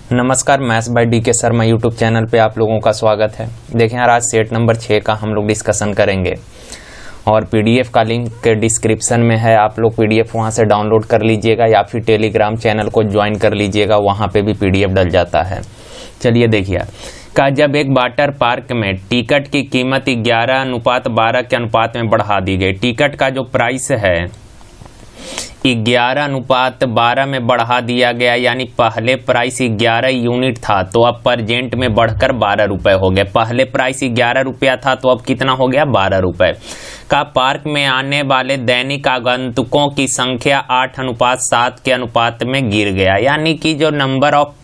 नमस्कार, maths by D के Sharma YouTube channel पे आप लोगों का स्वागत है। देखें यार, आज सेट नंबर 6 का हम लोग डिस्कशन करेंगे और पीडीएफ का लिंक डिस्क्रिप्शन में है। आप लोग पीडीएफ वहां से डाउनलोड कर लीजिएगा या फिर टेलीग्राम चैनल को ज्वाइन कर लीजिएगा, वहां पे भी पीडीएफ डल जाता है। चलिए देखिए का जब एक वाटर पार्क में टिकट की कीमत 11:12 के अनुपात में बढ़ा दी गई। टिकट का जो प्राइस है 11:12 में बढ़ा दिया गया, यानी पहले प्राइस 11 यूनिट था तो अब परजेंट में बढ़कर 12 रुपए हो गए। पहले प्राइस 11 रुपया था तो अब कितना हो गया, 12 रुपए। का पार्क में आने वाले दैनिक आगंतुकों की संख्या 8:7 के अनुपात में गिर गया, यानी कि जो नंबर ऑफ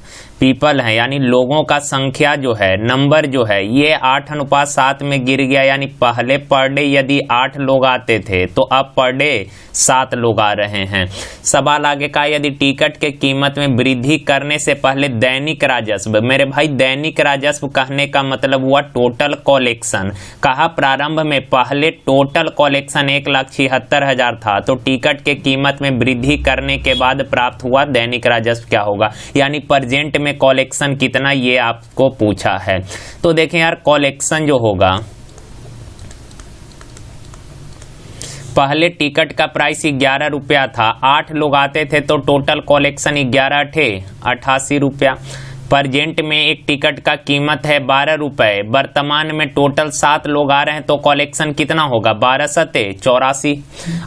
पीपल है यानी लोगों का संख्या जो है, नंबर जो है ये 8:7 में गिर गया। यानी पहले पर डे यदि 8 लोग आते थे तो अब पर डे 7 लोग आ रहे हैं। सवाल आगे का, यदि टिकट के कीमत में वृद्धि करने से पहले दैनिक राजस्व, मेरे भाई दैनिक राजस्व कहने का मतलब हुआ टोटल कलेक्शन। कहा प्रारंभ में पहले टोटल कलेक्शन 1,76,000 था तो टिकट के कीमत में वृद्धि करने के बाद प्राप्त हुआ दैनिक राजस्व क्या होगा, यानी प्रेजेंट में कलेक्शन कितना, ये आपको पूछा है। तो देखें यार, कलेक्शन जो होगा, पहले टिकट का प्राइस 11 रुपया था, 8 लोग आते थे तो टोटल कलेक्शन 11 थे 88 रुपया। प्रेजेंट में एक टिकट का कीमत है 12 रुपए, वर्तमान में टोटल 7 लोग आ रहे हैं तो कलेक्शन कितना होगा, 12 सते 84।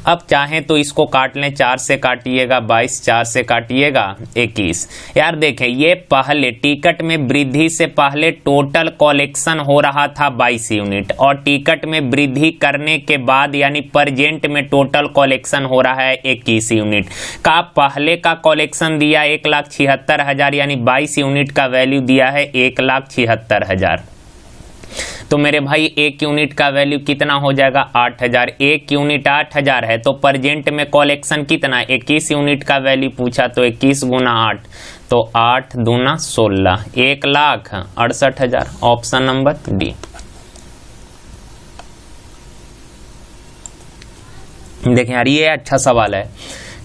अब चाहें तो इसको काट लें, 4 से काटिएगा 22, 4 से काटिएगा 21। यार देखें, ये पहले टिकट में वृद्धि से पहले टोटल कलेक्शन हो रहा था 22 यूनिट और टिकट में वृद्धि करने के बाद यानी प्रेजेंट में टोटल कलेक्शन हो रहा है 21 यूनिट। का पहले का कलेक्शन दिया 1,76,000 यानी 22 यूनिट का वैल्यू दिया है 1,76,000। तो मेरे भाई एक यूनिट का वैल्यू कितना हो जाएगा, 8,000। एक यूनिट 8,000 है तो प्रेजेंट में कलेक्शन कितना, 21 यूनिट का वैल्यू पूछा तो 21 गुना 8 तो 8 दूना 16, 1,68,000। Option number D. देखें यार, ये अच्छा सवाल है।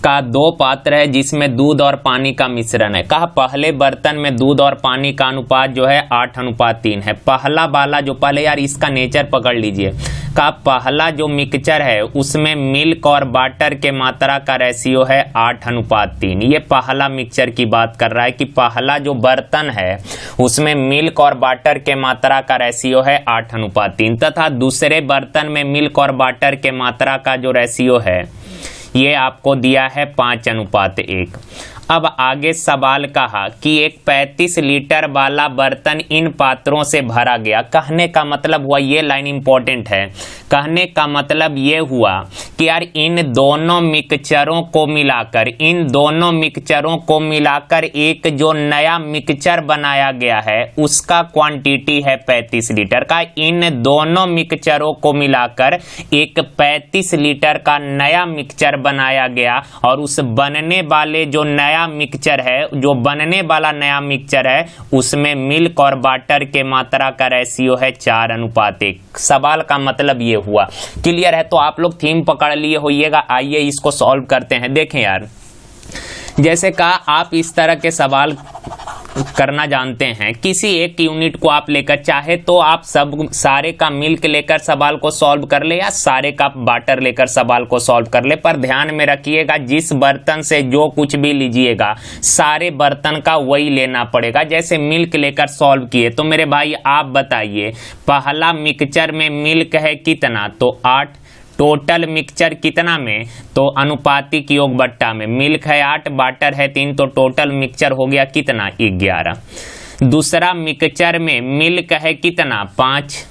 का 2 पात्र है जिसमें दूध और पानी का मिश्रण है। कहा पहले बर्तन में दूध और पानी का अनुपात जो है 8:3 है। पहला वाला जो, पहले यार इसका नेचर पकड़ लीजिए। का पहला जो मिक्सचर है उसमें मिल्क और वाटर के मात्रा का रेशियो है 8:3। ये पहला मिक्सचर की बात कर रहा है कि पहला जो बर्तन है उसमें मिल्क और वाटर के मात्रा का रेशियो है 8:3 तथा दूसरे बर्तन में मिल्क और वाटर के मात्रा का जो रेशियो है ये आपको दिया है 5:1। अब आगे सवाल कहा कि एक 35 लीटर वाला बर्तन इन पात्रों से भरा गया। कहने का मतलब हुआ, ये लाइन इंपॉर्टेंट है, कहने का मतलब ये हुआ कि यार इन दोनों मिक्सचरों को मिलाकर एक जो नया मिक्सचर बनाया गया है उसका क्वांटिटी है 35 लीटर का। इन दोनों मिक्सचरों को मिलाकर एक 35 लीटर का नया मिक्सचर बनाया गया और उस बनने वाले जो नया मिक्सचर है, जो बनने वाला नया मिक्सचर है उसमें मिल्क और वाटर के मात्रा का रेशियो है 4:1। सवाल का मतलब ये हुआ। क्लियर है? तो आप लोग थीम पकड़ लिए होइएगा। आइए इसको सॉल्व करते हैं। देखें यार, जैसे कहा आप इस तरह के सवाल करना जानते हैं, किसी एक यूनिट को आप लेकर, चाहे तो आप सारे का मिल्क लेकर सवाल को सॉल्व कर ले या सारे का वाटर लेकर सवाल को सॉल्व कर ले, पर ध्यान में रखिएगा जिस बर्तन से जो कुछ भी लीजिएगा सारे बर्तन का वही लेना पड़ेगा। जैसे मिल्क लेकर सॉल्व किए तो मेरे भाई आप बताइए, पहला मिक्सचर में मिल्क है कितना, तो 8। टोटल मिक्सचर कितना में, तो अनुपातिक योग बट्टा में मिल्क है 8, वाटर है 3 तो टोटल मिक्सचर हो गया कितना, 11। दूसरा मिक्सचर में मिल्क है कितना, 5।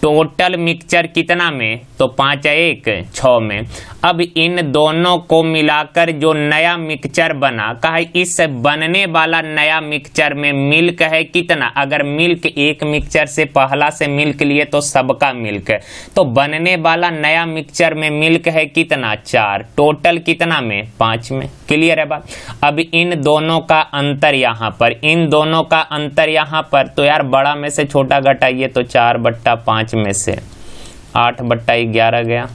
टोटल मिक्सचर कितना में, तो 5×1 6 में। अब इन दोनों को मिलाकर जो नया मिक्सचर बना, कहा इस बनने वाला नया मिक्सचर में मिल्क है कितना, अगर मिल्क एक मिक्सचर से पहला से मिल्क लिए तो सबका मिल्क है, तो बनने वाला नया मिक्सचर में मिल्क है कितना, 4। टोटल कितना में, 5 में। क्लियर है बात? अब इन दोनों का अंतर यहाँ पर, इन दोनों का अंतर यहाँ पर, तो यार बड़ा में से छोटा घटाइए तो 4/5 में से 8/11 गया,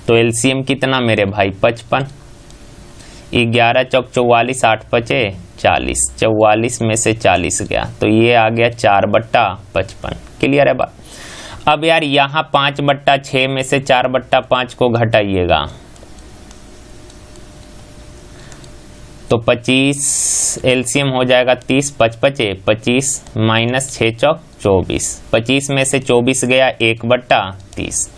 तो एलसीएम कितना मेरे भाई, 55। 11 चौक 44, 8 पचे 40, 44 में से 40 गया तो ये आ गया 4/55। क्लियर है बात। अब यार यहाँ 5/6 में से 4/5 को घटाइएगा तो 25 एलसीएम हो जाएगा 30, 5×5 25 माइनस 6 चौक 24, 25 में से 24 गया 1/30।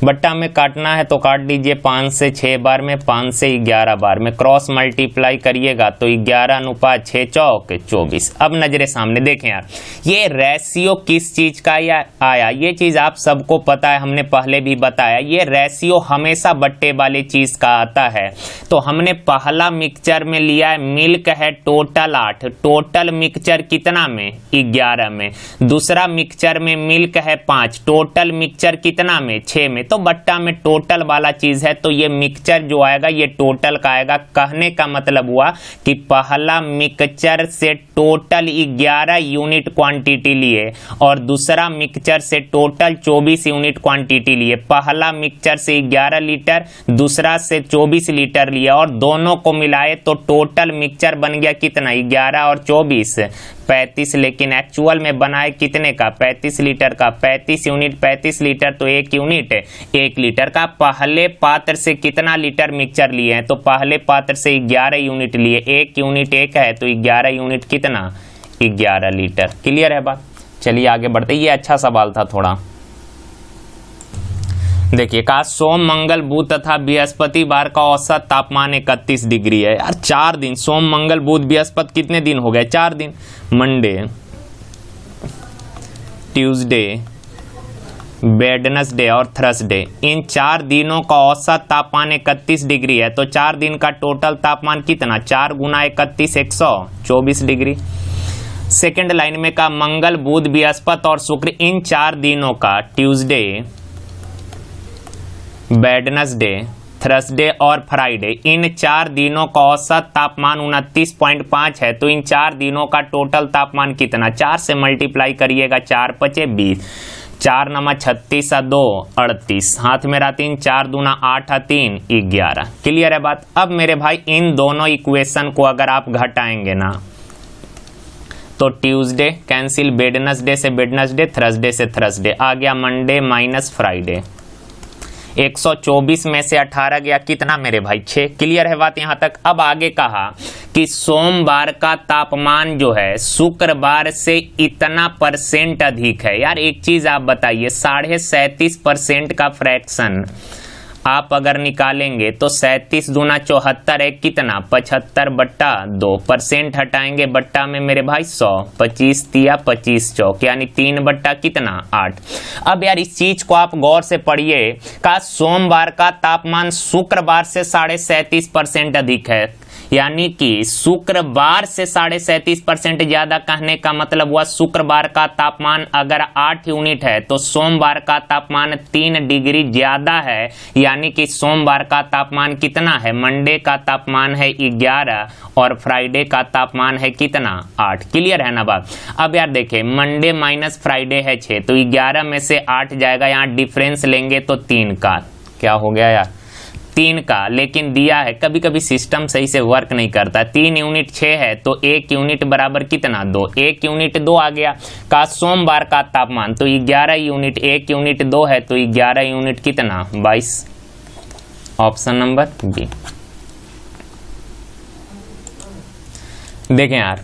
बट्टा में काटना है तो काट दीजिए 5 से 6 बार में, 5 से 11 बार में, क्रॉस मल्टीप्लाई करिएगा तो 11/6 चौक 24। अब नजरे सामने देखें यार, ये रेशियो किस चीज का आया, ये चीज आप सबको पता है, हमने पहले भी बताया, ये रेशियो हमेशा बट्टे वाले चीज का आता है। तो हमने पहला मिक्सचर में लिया है, मिल्क है टोटल 8, टोटल मिक्सचर कितना में 11 में, दूसरा मिक्सचर में मिल्क है 5, टोटल मिक्सचर कितना में 6 में। तो बट्टा में टोटल वाला चीज है तो ये मिक्सचर जो आएगा ये टोटल का आएगा। कहने का मतलब हुआ कि पहला मिक्सचर से टोटल 11 यूनिट क्वांटिटी लिए और दूसरा मिक्सचर से टोटल 24 यूनिट क्वांटिटी लिए। पहला मिक्सचर से 11 लीटर, दूसरा से 24 लीटर लिया और दोनों को मिलाए तो टोटल मिक्सचर बन गया कितना 11 और 24 35। लेकिन एक्चुअल में बनाए कितने का 35 लीटर का, 35 यूनिट 35 लीटर तो 1 यूनिट 1 लीटर का। पहले पात्र से कितना लीटर मिक्सचर लिए हैं तो पहले पात्र से 11 यूनिट लिए, 1 यूनिट 1 है तो 11 यूनिट कितना 11 लीटर। क्लियर है बात। चलिए आगे बढ़ते, ये अच्छा सवाल था थोड़ा। देखिए कहा सोम मंगल बुध तथा बृहस्पतिवार का औसत तापमान 31 डिग्री है। यार 4 दिन, सोम मंगल बुध बृहस्पति कितने दिन हो गए 4 दिन, मंडे ट्यूसडे वेडनेसडे और थर्सडे, इन 4 दिनों का औसत तापमान 31 डिग्री है। तो 4 दिन का टोटल तापमान कितना 4 गुना 31 124 डिग्री। सेकेंड लाइन में का मंगल बुध बृहस्पति और शुक्र, इन 4 दिनों का ट्यूसडे वेडनेसडे थर्सडे और फ्राइडे, इन 4 दिनों का औसत तापमान 29.5 है। तो इन 4 दिनों का टोटल तापमान कितना 4 से मल्टीप्लाई करिएगा, 4×5 20, 4 × 36 2 38, हाथ में रहा 3, 4 दूना 8 3 11। क्लियर है बात। अब मेरे भाई इन दोनों इक्वेशन को अगर आप घटाएंगे ना तो ट्यूसडे कैंसिल, वेडनेसडे से वेडनेसडे, थर्सडे से थर्सडे, आ गया मंडे माइनस फ्राइडे। 124 में से 18 गया कितना मेरे भाई 6। क्लियर है बात यहाँ तक। अब आगे कहा कि सोमवार का तापमान जो है शुक्रवार से इतना % अधिक है। यार एक चीज आप बताइए, 37.5% का फ्रैक्शन आप अगर निकालेंगे तो 37 दूना 74 है कितना 75/2, हटाएंगे बट्टा में मेरे भाई 100, 25 तिया 25 चौक यानी 3 कितना 8। अब यार इस चीज को आप गौर से पढ़िए का सोमवार का तापमान शुक्रवार से 37.5% अधिक है, यानी कि शुक्रवार से 37.5% ज्यादा। कहने का मतलब हुआ शुक्रवार का तापमान अगर 8 यूनिट है तो सोमवार का तापमान 3 डिग्री ज्यादा है, यानी कि सोमवार का तापमान कितना है, मंडे का तापमान है 11 और फ्राइडे का तापमान है कितना 8। क्लियर है ना बात। अब यार देखें मंडे माइनस फ्राइडे है 6 तो 11 में से 8 जाएगा, यहाँ डिफरेंस लेंगे तो 3 का क्या हो गया यार 3 का, लेकिन दिया है कभी कभी सिस्टम सही से वर्क नहीं करता। 3 यूनिट 6 है तो 1 यूनिट बराबर कितना 2, 1 यूनिट 2 आ गया। का सोमवार का तापमान तो 11 यूनिट, 1 यूनिट 2 है तो 11 यूनिट कितना 22, ऑप्शन नंबर बी। देखें यार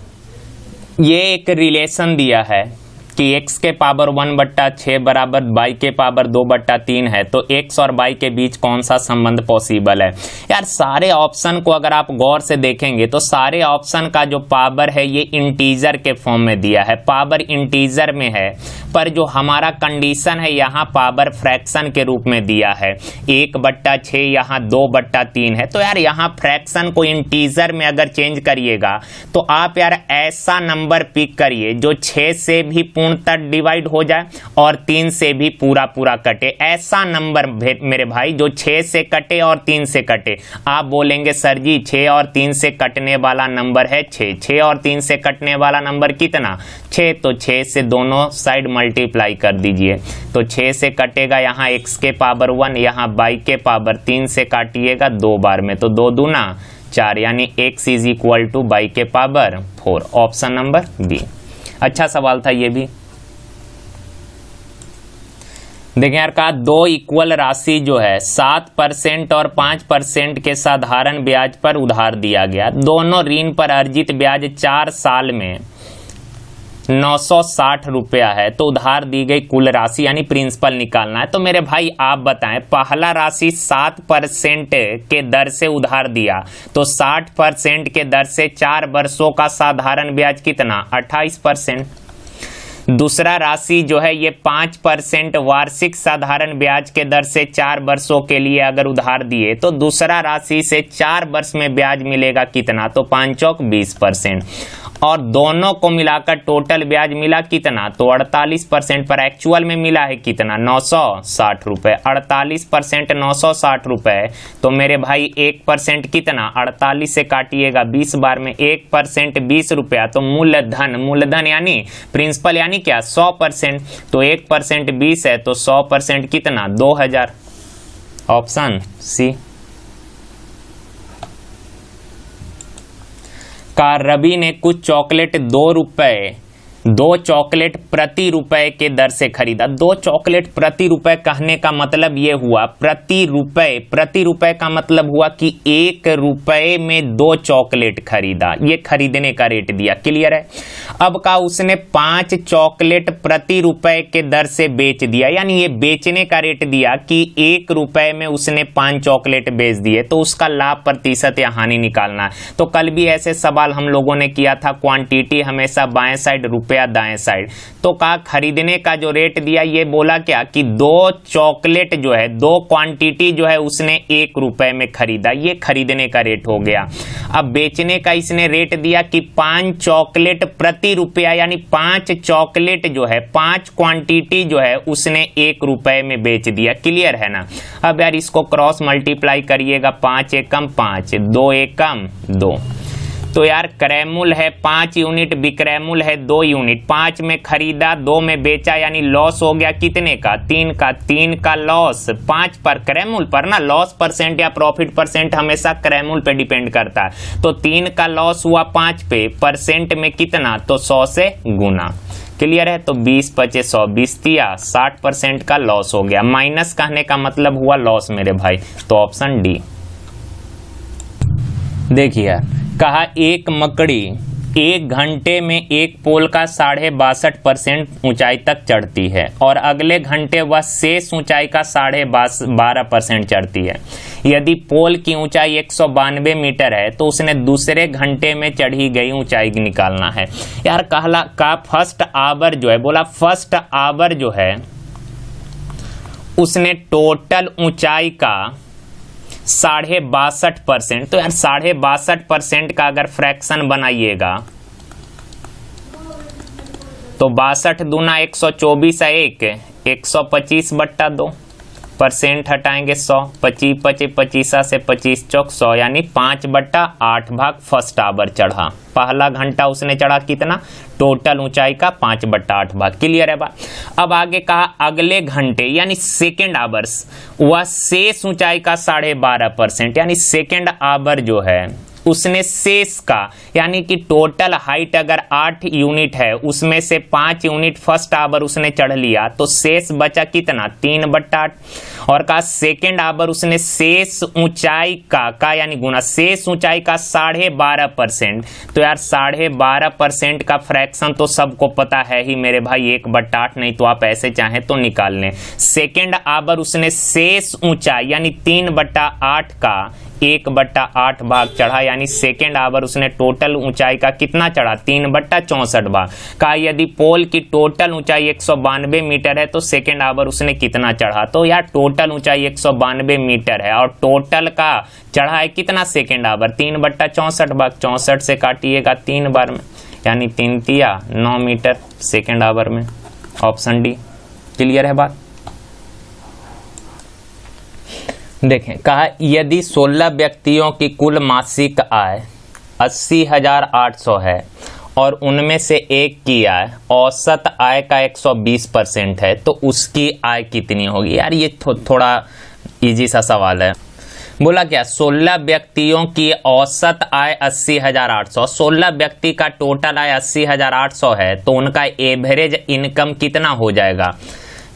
ये एक रिलेशन दिया है कि x के पावर 1/6 बराबर y के पावर 2/3 है, तो x और y के बीच कौन सा संबंध पॉसिबल है। यार सारे ऑप्शन को अगर आप गौर से देखेंगे तो सारे ऑप्शन का जो पावर है ये इंटीजर के फॉर्म में दिया है, पावर इंटीजर में है, पर जो हमारा कंडीशन है यहाँ पावर फ्रैक्शन के रूप में दिया है। 1/6 यहाँ 2/3 है, तो यार यहाँ फ्रैक्शन को इंटीजर में अगर चेंज करिएगा तो आप यार ऐसा नंबर पिक करिए जो 6 से भी पूर्णतः डिवाइड हो जाए और 3 से भी पूरा पूरा कटे। ऐसा नंबर मेरे भाई जो 6 से कटे और 3 से कटे। आप बोलेंगे सर जी 6 और 3 से कटने वाला नंबर है 6, 6 और 3 से कटने वाला नंबर कितना 6, तो 6 से दोनों साइड मल्टीप्लाई कर दीजिए तो 6 से कटेगा यहाँ x के पावर 1, यहाँ y के पावर 3 से काटिएगा 2 बार में तो 2 दूना 4 यानी x is equal to y के पावर 4। Option number B. अच्छा सवाल था ये भी। देखें यार, कहा दो इक्वल राशि जो है 7% और 5% के साधारण ब्याज पर उधार दिया गया। दोनों ऋण पर अर्जित ब्याज 4 साल में 960 रुपया है। तो उधार दी गई कुल राशि यानी प्रिंसिपल निकालना है। तो मेरे भाई आप बताएं, पहला राशि 7% के दर से उधार दिया, तो 60% के दर से 4 वर्षों का साधारण ब्याज कितना, 28%। दूसरा राशि जो है ये 5% वार्षिक साधारण ब्याज के दर से 4 वर्षों के लिए अगर उधार दिए, तो दूसरा राशि से 4 वर्ष में ब्याज मिलेगा कितना, तो 5 चौक 20%। और दोनों को मिलाकर टोटल ब्याज मिला कितना, तो 48%। पर एक्चुअल में मिला है कितना, 960 रुपए। 48% 960 रुपए, तो मेरे भाई 1% कितना, 48 से काटिएगा 20 बार में 1% 20 रुपया, तो मूलधन यानी प्रिंसिपल यानी क्या 100%। तो 1% 20 है, तो 100% कितना 2000। Option C. का रवि ने कुछ चॉकलेट 2 चॉकलेट प्रति रुपए के दर से खरीदा। 2 चॉकलेट प्रति रुपए कहने का मतलब ये हुआ, प्रति रुपए का मतलब हुआ कि 1 रुपए में 2 चॉकलेट खरीदा, ये खरीदने का रेट दिया। क्लियर है। अब का उसने 5 चॉकलेट प्रति रुपए के दर से बेच दिया, यानी ये बेचने का रेट दिया कि 1 रुपए में उसने 5 चॉकलेट बेच दिए, तो उसका लाभ प्रतिशत या हानि निकालना है। तो कल भी ऐसे सवाल हम लोगों ने किया था, क्वांटिटी हमेशा बाएं साइड, रुपया दाएं साइड। तो कहा खरीदने का जो रेट दिया, ये बोला क्या कि 2 चॉकलेट जो है, 2 क्वांटिटी जो है उसने 1 रुपए में खरीदा, ये खरीदने का रेट हो गया। अब बेचने का इसने रेट दिया कि 5 चॉकलेट प्रति रुपया, यानी 5 चॉकलेट जो है, 5 क्वांटिटी जो है उसने 1 रुपए में बेच दिया। क्लियर है ना। अब यार इसको क्रॉस मल्टीप्लाई करिएगा, 5 एकम 5, 2 एकम 2। तो यार क्रयमूल्य है 5 यूनिट, विक्रयमूल्य है 2 यूनिट। 5 में खरीदा, 2 में बेचा, यानी लॉस हो गया कितने का, 3 का लॉस 5 पर, क्रयमूल्य पर ना। लॉस परसेंट या प्रॉफिट परसेंट हमेशा क्रयमूल्य पे डिपेंड करता है। तो 3 का लॉस हुआ 5 पे, परसेंट में कितना, तो 100 से गुना। क्लियर है। तो 20 पचे 100, 20 दिया 60% का लॉस हो गया। माइनस कहने का मतलब हुआ लॉस मेरे भाई। तो ऑप्शन डी। देखिए कहा एक मकड़ी 1 घंटे में एक पोल का 62.5% ऊंचाई तक चढ़ती है और अगले घंटे वह शेष ऊंचाई का 12.5% चढ़ती है। यदि पोल की ऊंचाई 192 मीटर है तो उसने दूसरे घंटे में चढ़ी गई ऊंचाई निकालना है। यार का फर्स्ट आवर जो है, बोला फर्स्ट आवर जो है उसने टोटल ऊंचाई का 62.5%। तो यार 62.5% का अगर फ्रैक्शन बनाइएगा तो 62 दूना 124 है 125/2, परसेंट हटाएंगे 100, 25 पचे 25 से 25 चौक 100, यानी 5/8 भाग फर्स्ट आवर चढ़ा। पहला घंटा उसने चढ़ा कितना, टोटल ऊंचाई का 5/8 भाग। क्लियर है बात। अब आगे कहा अगले घंटे यानी सेकेंड आवर्स वह शेष ऊंचाई का 12.5%, यानी सेकेंड आवर जो है उसने शेष का, यानी कि टोटल हाइट अगर 8 यूनिट है उसमें से 5 यूनिट फर्स्ट आवर उसने चढ़ लिया तो शेष बचा कितना 3/8। और का सेकेंड आवर उसने शेष ऊंचाई का यानी गुना शेष ऊंचाई का 12.5%। तो यार 12.5% का फ्रैक्शन तो सबको पता है ही मेरे भाई 1/8, नहीं तो आप ऐसे चाहें तो निकाल लें। सेकेंड आवर उसने शेष ऊंचाई यानी 3/8 का 1/8 भाग चढ़ा, यानी सेकेंड आवर उसने टोटल ऊंचाई का कितना चढ़ा 3/64 भाग। का यदि पोल की टोटल ऊंचाई 192 मीटर है तो सेकेंड आवर उसने कितना चढ़ा, तो यार टोटल ऊंचाई 192 मीटर है और टोटल का चढ़ा है कितना सेकेंड आवर 3/64 भाग। 64 से काटिएगा 3 बार में, यानी 3 तिया 9 मीटर सेकेंड आवर में। Option D. क्लियर है बात। देखें कहा यदि 16 व्यक्तियों की कुल मासिक आय 80,800 है और उनमें से एक की आय औसत आय का 120% है तो उसकी आय कितनी होगी। यार ये थोड़ा इजी सा सवाल है। बोला क्या 16 व्यक्तियों की औसत आय 80,800, 16 व्यक्ति का टोटल आय 80,800 है तो उनका एवरेज इनकम कितना हो जाएगा?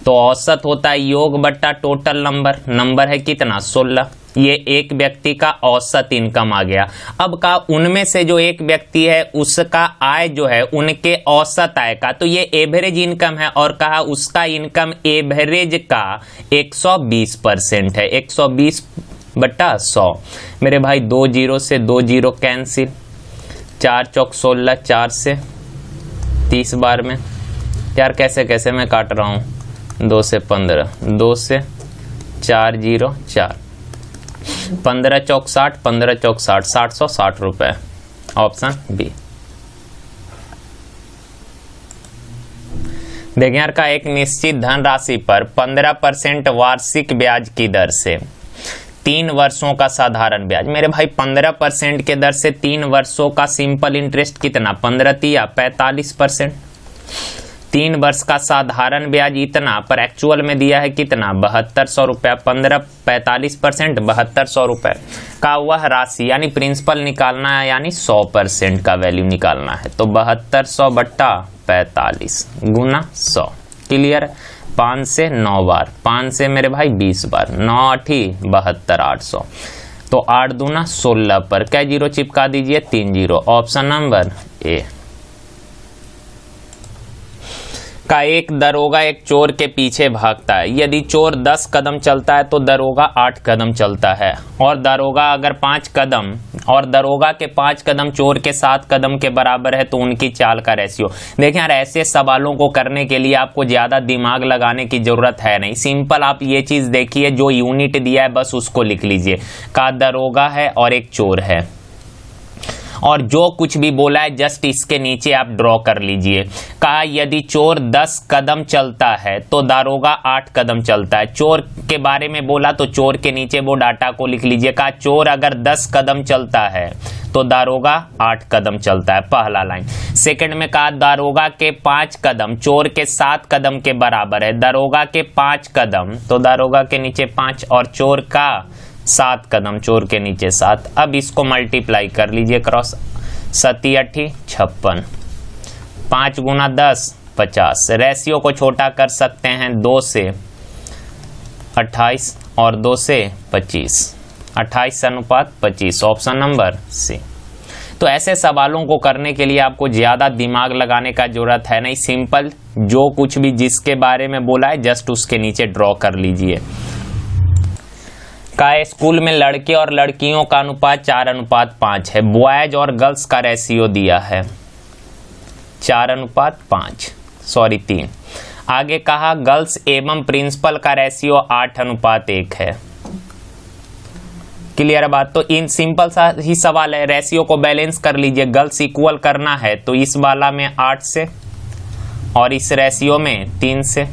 तो औसत होता है योग बट्टा टोटल नंबर, नंबर है कितना 16, ये एक व्यक्ति का औसत इनकम आ गया। अब कहा उनमें से जो एक व्यक्ति है उसका आय जो है उनके औसत आय का, तो ये एवरेज इनकम है और कहा उसका इनकम एवरेज का 120% है, 120 बट्टा 100। मेरे भाई 2 जीरो से 2 जीरो कैंसिल, 4 चौक 16, 4 से 30 बार में यार कैसे कैसे मैं काट रहा हूँ, 2 से 15, 2 से 4 जीरो 4, 15 चौक 60, 15 चौक 60, 760 रुपए, ऑप्शन बी। देखिए यार का एक निश्चित धनराशि पर 15% वार्षिक ब्याज की दर से 3 वर्षों का साधारण ब्याज। मेरे भाई 15% के दर से 3 वर्षों का सिंपल इंटरेस्ट कितना, 15 तिया 45%। 3 वर्ष का साधारण ब्याज इतना, पर एक्चुअल में दिया है कितना 7200 रुपया, 15 45% 7200 रुपये का वह राशि यानी प्रिंसिपल निकालना है, यानी 100% का वैल्यू निकालना है। तो 7200 बट्टा 45 गुना 100, क्लियर। 5 से 9 बार, 5 से मेरे भाई 20 बार, 9 8 72 800, तो 8 दूना 16 पर क्या जीरो चिपका दीजिए, 3 जीरो, ऑप्शन नंबर ए। का एक दरोगा एक चोर के पीछे भागता है, यदि चोर 10 कदम चलता है तो दरोगा 8 कदम चलता है, और दरोगा अगर 5 कदम और दरोगा के 5 कदम चोर के 7 कदम के बराबर है तो उनकी चाल का रेशियो। देखें यार ऐसे सवालों को करने के लिए आपको ज्यादा दिमाग लगाने की जरूरत है नहीं, सिंपल आप ये चीज देखिए, जो यूनिट दिया है बस उसको लिख लीजिए। का दरोगा है और एक चोर है, और जो कुछ भी बोला है जस्ट इसके नीचे आप ड्रॉ कर लीजिए। कहा यदि चोर 10 कदम चलता है तो दारोगा 8 कदम चलता है। चोर के बारे में बोला तो चोर के नीचे वो डाटा को लिख लीजिए। कहा चोर अगर 10 कदम चलता है तो दारोगा 8 कदम चलता है, पहला लाइन। सेकंड में कहा दारोगा के 5 कदम चोर के 7 कदम के बराबर है। दारोगा के 5 कदम तो दारोगा के नीचे 5 और चोर का 7 कदम, चोर के नीचे 7। अब इसको मल्टीप्लाई कर लीजिए क्रॉस, 7 8 56, 5 गुना 10 50। रेशियो को छोटा कर सकते हैं, 2 से 28 और 2 से 25, 28 अनुपात 25, ऑप्शन नंबर सी। तो ऐसे सवालों को करने के लिए आपको ज्यादा दिमाग लगाने का जरूरत है नहीं, सिंपल जो कुछ भी जिसके बारे में बोला है जस्ट उसके नीचे ड्रॉ कर लीजिए। का स्कूल में लड़के और लड़कियों का अनुपात 4:5 है। बॉयज और गर्ल्स का रेशियो दिया है 4:5, सॉरी 3। आगे कहा गर्ल्स एवं प्रिंसिपल का रेशियो 8:1 है। क्लियर बात। तो इन सिंपल सा ही सवाल है, रेशियो को बैलेंस कर लीजिए। गर्ल्स इक्वल करना है तो इस वाला में 8 से और इस रेशियो में 3 से।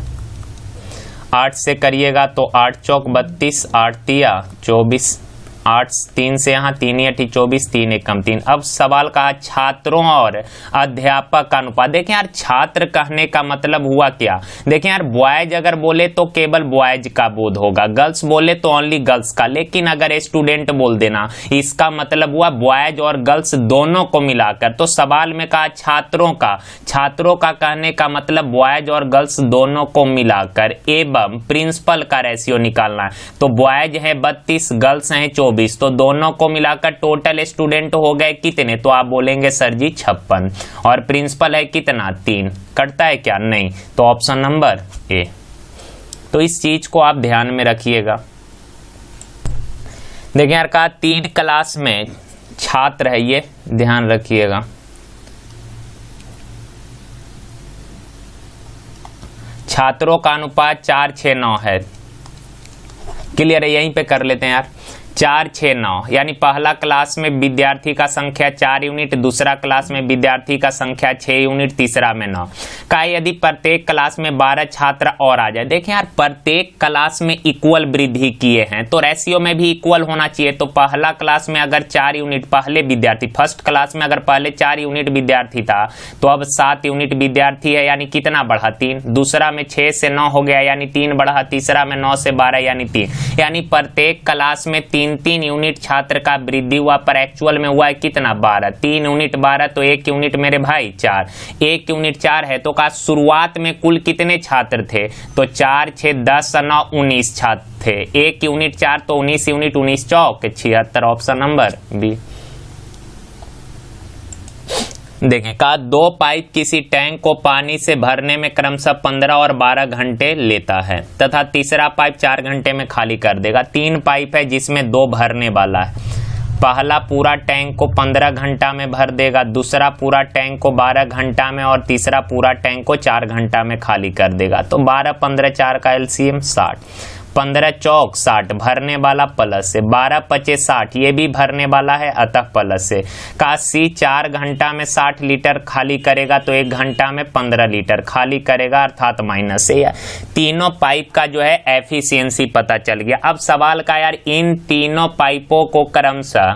8 से करिएगा तो 8 चौक 32, 8 तिया 24, 8 3 से यहाँ 3 8 24, 3 1 3। अब सवाल का छात्रों और अध्यापक का अनुपात। देखें यार छात्र कहने का मतलब हुआ क्या, देखें यार बॉयज अगर बोले तो केवल बॉयज का बोध होगा, गर्ल्स बोले तो ओनली गर्ल्स का, लेकिन अगर स्टूडेंट बोल देना इसका मतलब हुआ बॉयज और गर्ल्स दोनों को मिलाकर। तो सवाल में कहा छात्रों का, छात्रों का कहने का मतलब बॉयज और गर्ल्स दोनों को मिलाकर एवं प्रिंसिपल का रेशियो निकालना है। तो बॉयज है 32, गर्ल्स हैं 24, तो दोनों को मिलाकर टोटल स्टूडेंट हो गए कितने, तो आप बोलेंगे सर जी 56, और प्रिंसिपल है कितना 3। कटता है क्या, नहीं। तो ऑप्शन नंबर ए। तो इस चीज को आप ध्यान में रखिएगा। देखिए यार कहा 3 क्लास में छात्र है, ये ध्यान रखिएगा। छात्रों का अनुपात 4 6 9 है। क्लियर है, यहीं पे कर लेते हैं यार। 4 6 9 यानी पहला क्लास में विद्यार्थी का संख्या 4 यूनिट, दूसरा क्लास में विद्यार्थी का संख्या 6 यूनिट, तीसरा में 9। का यदि प्रत्येक क्लास में 12 छात्र और आ जाए। देखें यार प्रत्येक क्लास में इक्वल वृद्धि किए हैं तो रेशियो में भी इक्वल होना चाहिए। तो पहला क्लास में अगर 4 यूनिट पहले विद्यार्थी, फर्स्ट क्लास में अगर पहले 4 यूनिट विद्यार्थी था तो अब 7 यूनिट विद्यार्थी है, यानी कितना बढ़ा 3। दूसरा में 6 से 9 हो गया यानी 3 बढ़ा, तीसरा में 9 से 12 यानी 3, यानी प्रत्येक क्लास में 3 3 यूनिट छात्र का वृद्धि हुआ, पर एक्चुअल में हुआ है कितना 12, 3 यूनिट 12 तो 1 यूनिट मेरे भाई 4, 1 यूनिट 4 है तो का शुरुआत में कुल कितने छात्र थे, तो 4 6 10 9 19 छात्र थे, 1 यूनिट 4 तो 19 यूनिट 19 चौक 76, ऑप्शन नंबर बी। देखें का 2 पाइप किसी टैंक को पानी से भरने में क्रमशः 15 और 12 घंटे लेता है तथा तीसरा पाइप 4 घंटे में खाली कर देगा। 3 पाइप है जिसमें 2 भरने वाला है। पहला पूरा टैंक को 15 घंटा में भर देगा, दूसरा पूरा टैंक को 12 घंटा में और तीसरा पूरा टैंक को 4 घंटा में खाली कर देगा। तो 12 15 4 का एलसीएम 60, 15 चौक 60 भरने वाला प्लस से, 12 पचे 60 ये भी भरने वाला है अतः प्लस से। का सी 4 घंटा में 60 लीटर खाली करेगा तो 1 घंटा में 15 लीटर खाली करेगा अर्थात माइनस से। तीनों पाइप का जो है एफिशिएंसी पता चल गया। अब सवाल का यार इन तीनों पाइपों को क्रमशः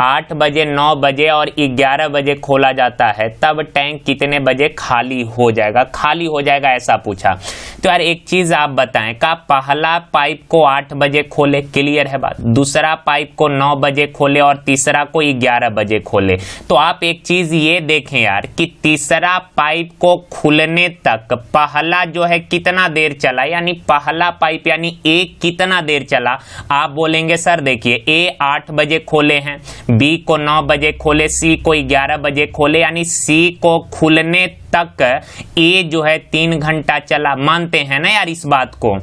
8 बजे 9 बजे और 11 बजे खोला जाता है, तब टैंक कितने बजे खाली हो जाएगा, खाली हो जाएगा ऐसा पूछा। तो यार एक चीज आप बताएं का पहला पाइप को 8 बजे खोले, क्लियर है बात, दूसरा पाइप को 9 बजे खोले और तीसरा को 11 बजे खोले। तो आप एक चीज ये देखें यार कि तीसरा पाइप को खुलने तक पहला जो है कितना देर चला, यानी पहला पाइप यानी ए कितना देर चला। आप बोलेंगे सर देखिए ए 8 बजे खोले हैं, बी को 9 बजे खोले, सी को 11 बजे खोले, यानी सी को खुलने तक ए जो है 3 घंटा चला, मानते हैं ना यार इस बात को।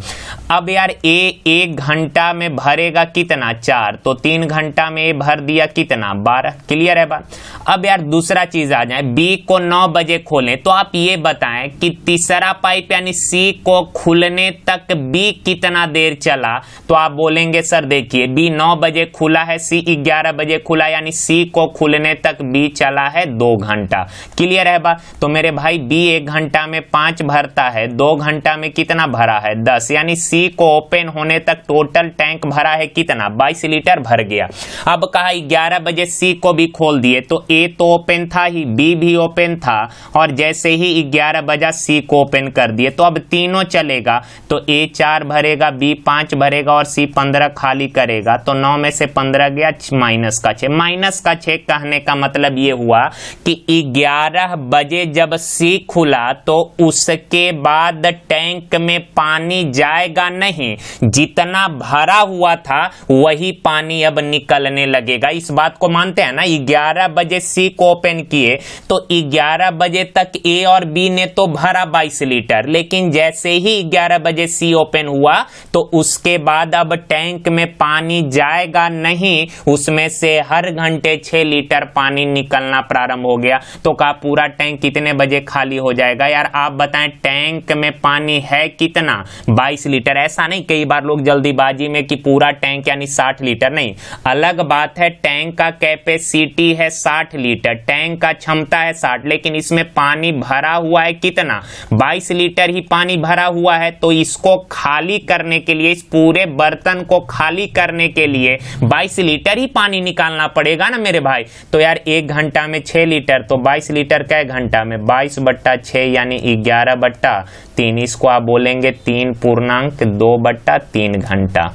अब यार ए 1 घंटा में भरेगा कितना 4, तो 3 घंटा में ए भर दिया कितना 12, क्लियर है बात। अब यार दूसरा चीज आ जाए, बी को 9 बजे खोलें, तो आप ये बताएं कि तीसरा पाइप यानी सी को खुलने तक बी कितना देर चला। तो आप बोलेंगे सर देखिए बी 9 बजे खुला है, सी 11 बजे खुला, यानी सी को खुलने तक बी चला है 2 घंटा, क्लियर है बात। तो मेरे भाई बी 1 घंटा में 5 भरता है, 2 घंटा में कितना भरा है 10, यानी सी को ओपन होने तक टोटल टैंक भरा है कितना 22 लीटर भर गया। अब कहा 11 बजे सी को भी खोल दिए, तो ए तो ओपन था ही, बी भी ओपन था, और जैसे ही 11 बजा सी को ओपन कर दिए, तो अब तीनों चलेगा। तो ए 4 भरेगा, बी 5 भरेगा और सी 15 खाली करेगा। तो 9 में से 15 गया माइनस का 6, माइनस का 6 कहने का मतलब ये हुआ कि 11 बजे जब सी खुला तो उसके बाद टैंक में पानी जाएगा नहीं, जितना भरा हुआ था वही पानी अब निकलने लगेगा। इस बात को मानते हैं ना। 11 बजे सी को ओपन किए तो 11 बजे तक ए और बी ने तो भरा 22 लीटर, लेकिन जैसे ही 11 बजे सी ओपन हुआ तो उसके बाद अब टैंक में पानी जाएगा नहीं, उसमें से हर घंटे 6 लीटर पानी निकलना प्रारंभ हो गया। तो का पूरा टैंक कितने बजे खाली हो जाएगा। यार आप बताएं टैंक में पानी है कितना 22 लीटर। ऐसा नहीं कई बार लोग जल्दीबाजी में कि पूरा टैंक यानी 60 लीटर, नहीं, अलग बात है टैंक का कैपेसिटी है 60 लीटर, टैंक का क्षमता है 60, लेकिन इसमें पानी भरा हुआ है कितना 22 लीटर ही पानी भरा हुआ है। तो इसको खाली करने के लिए, इस पूरे बर्तन को खाली करने के लिए 22 लीटर ही पानी निकालना पड़ेगा ना मेरे भाई। तो यार 1 घंटा में 6 लीटर, तो 22 लीटर कै घंटा में 22/6 यानी 11/3। इसको आप बोलेंगे 3.2/3 घंटा,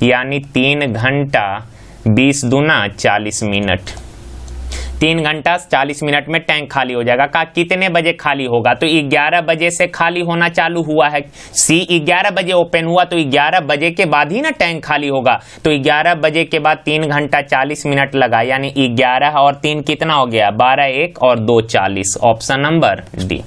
यानी 3 घंटा 20 दूना 40 मिनट, 3 घंटा 40 मिनट में टैंक खाली हो जाएगा। का कितने बजे खाली होगा, तो 11 बजे से खाली होना चालू हुआ है, सी 11 बजे ओपन हुआ तो 11 बजे के बाद ही ना टैंक खाली होगा। तो 11 बजे के बाद 3 घंटा 40 मिनट लगा, यानी 11 और 3 कितना हो गया 12, 1 और 2 40, ऑप्शन नंबर डी।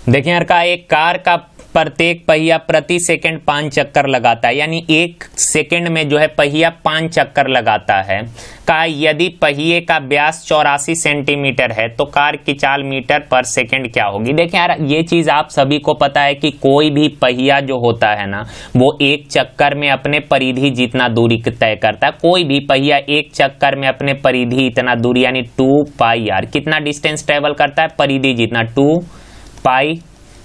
देखिए यार का एक कार का प्रत्येक पहिया प्रति सेकंड 5 चक्कर लगाता है, यानी 1 सेकंड में जो है पहिया 5 चक्कर लगाता है। का यदि पहिए का व्यास 84 सेंटीमीटर है तो कार की चाल मीटर पर सेकंड क्या होगी। देखिए यार ये चीज आप सभी को पता है कि कोई भी पहिया जो होता है ना वो 1 चक्कर में अपने परिधि जितना दूरी तय करता है। कोई भी पहिया 1 चक्कर में अपने परिधि इतना दूरी यानी 2 पाई आर कितना डिस्टेंस ट्रेवल करता है, परिधि जितना 2 पाई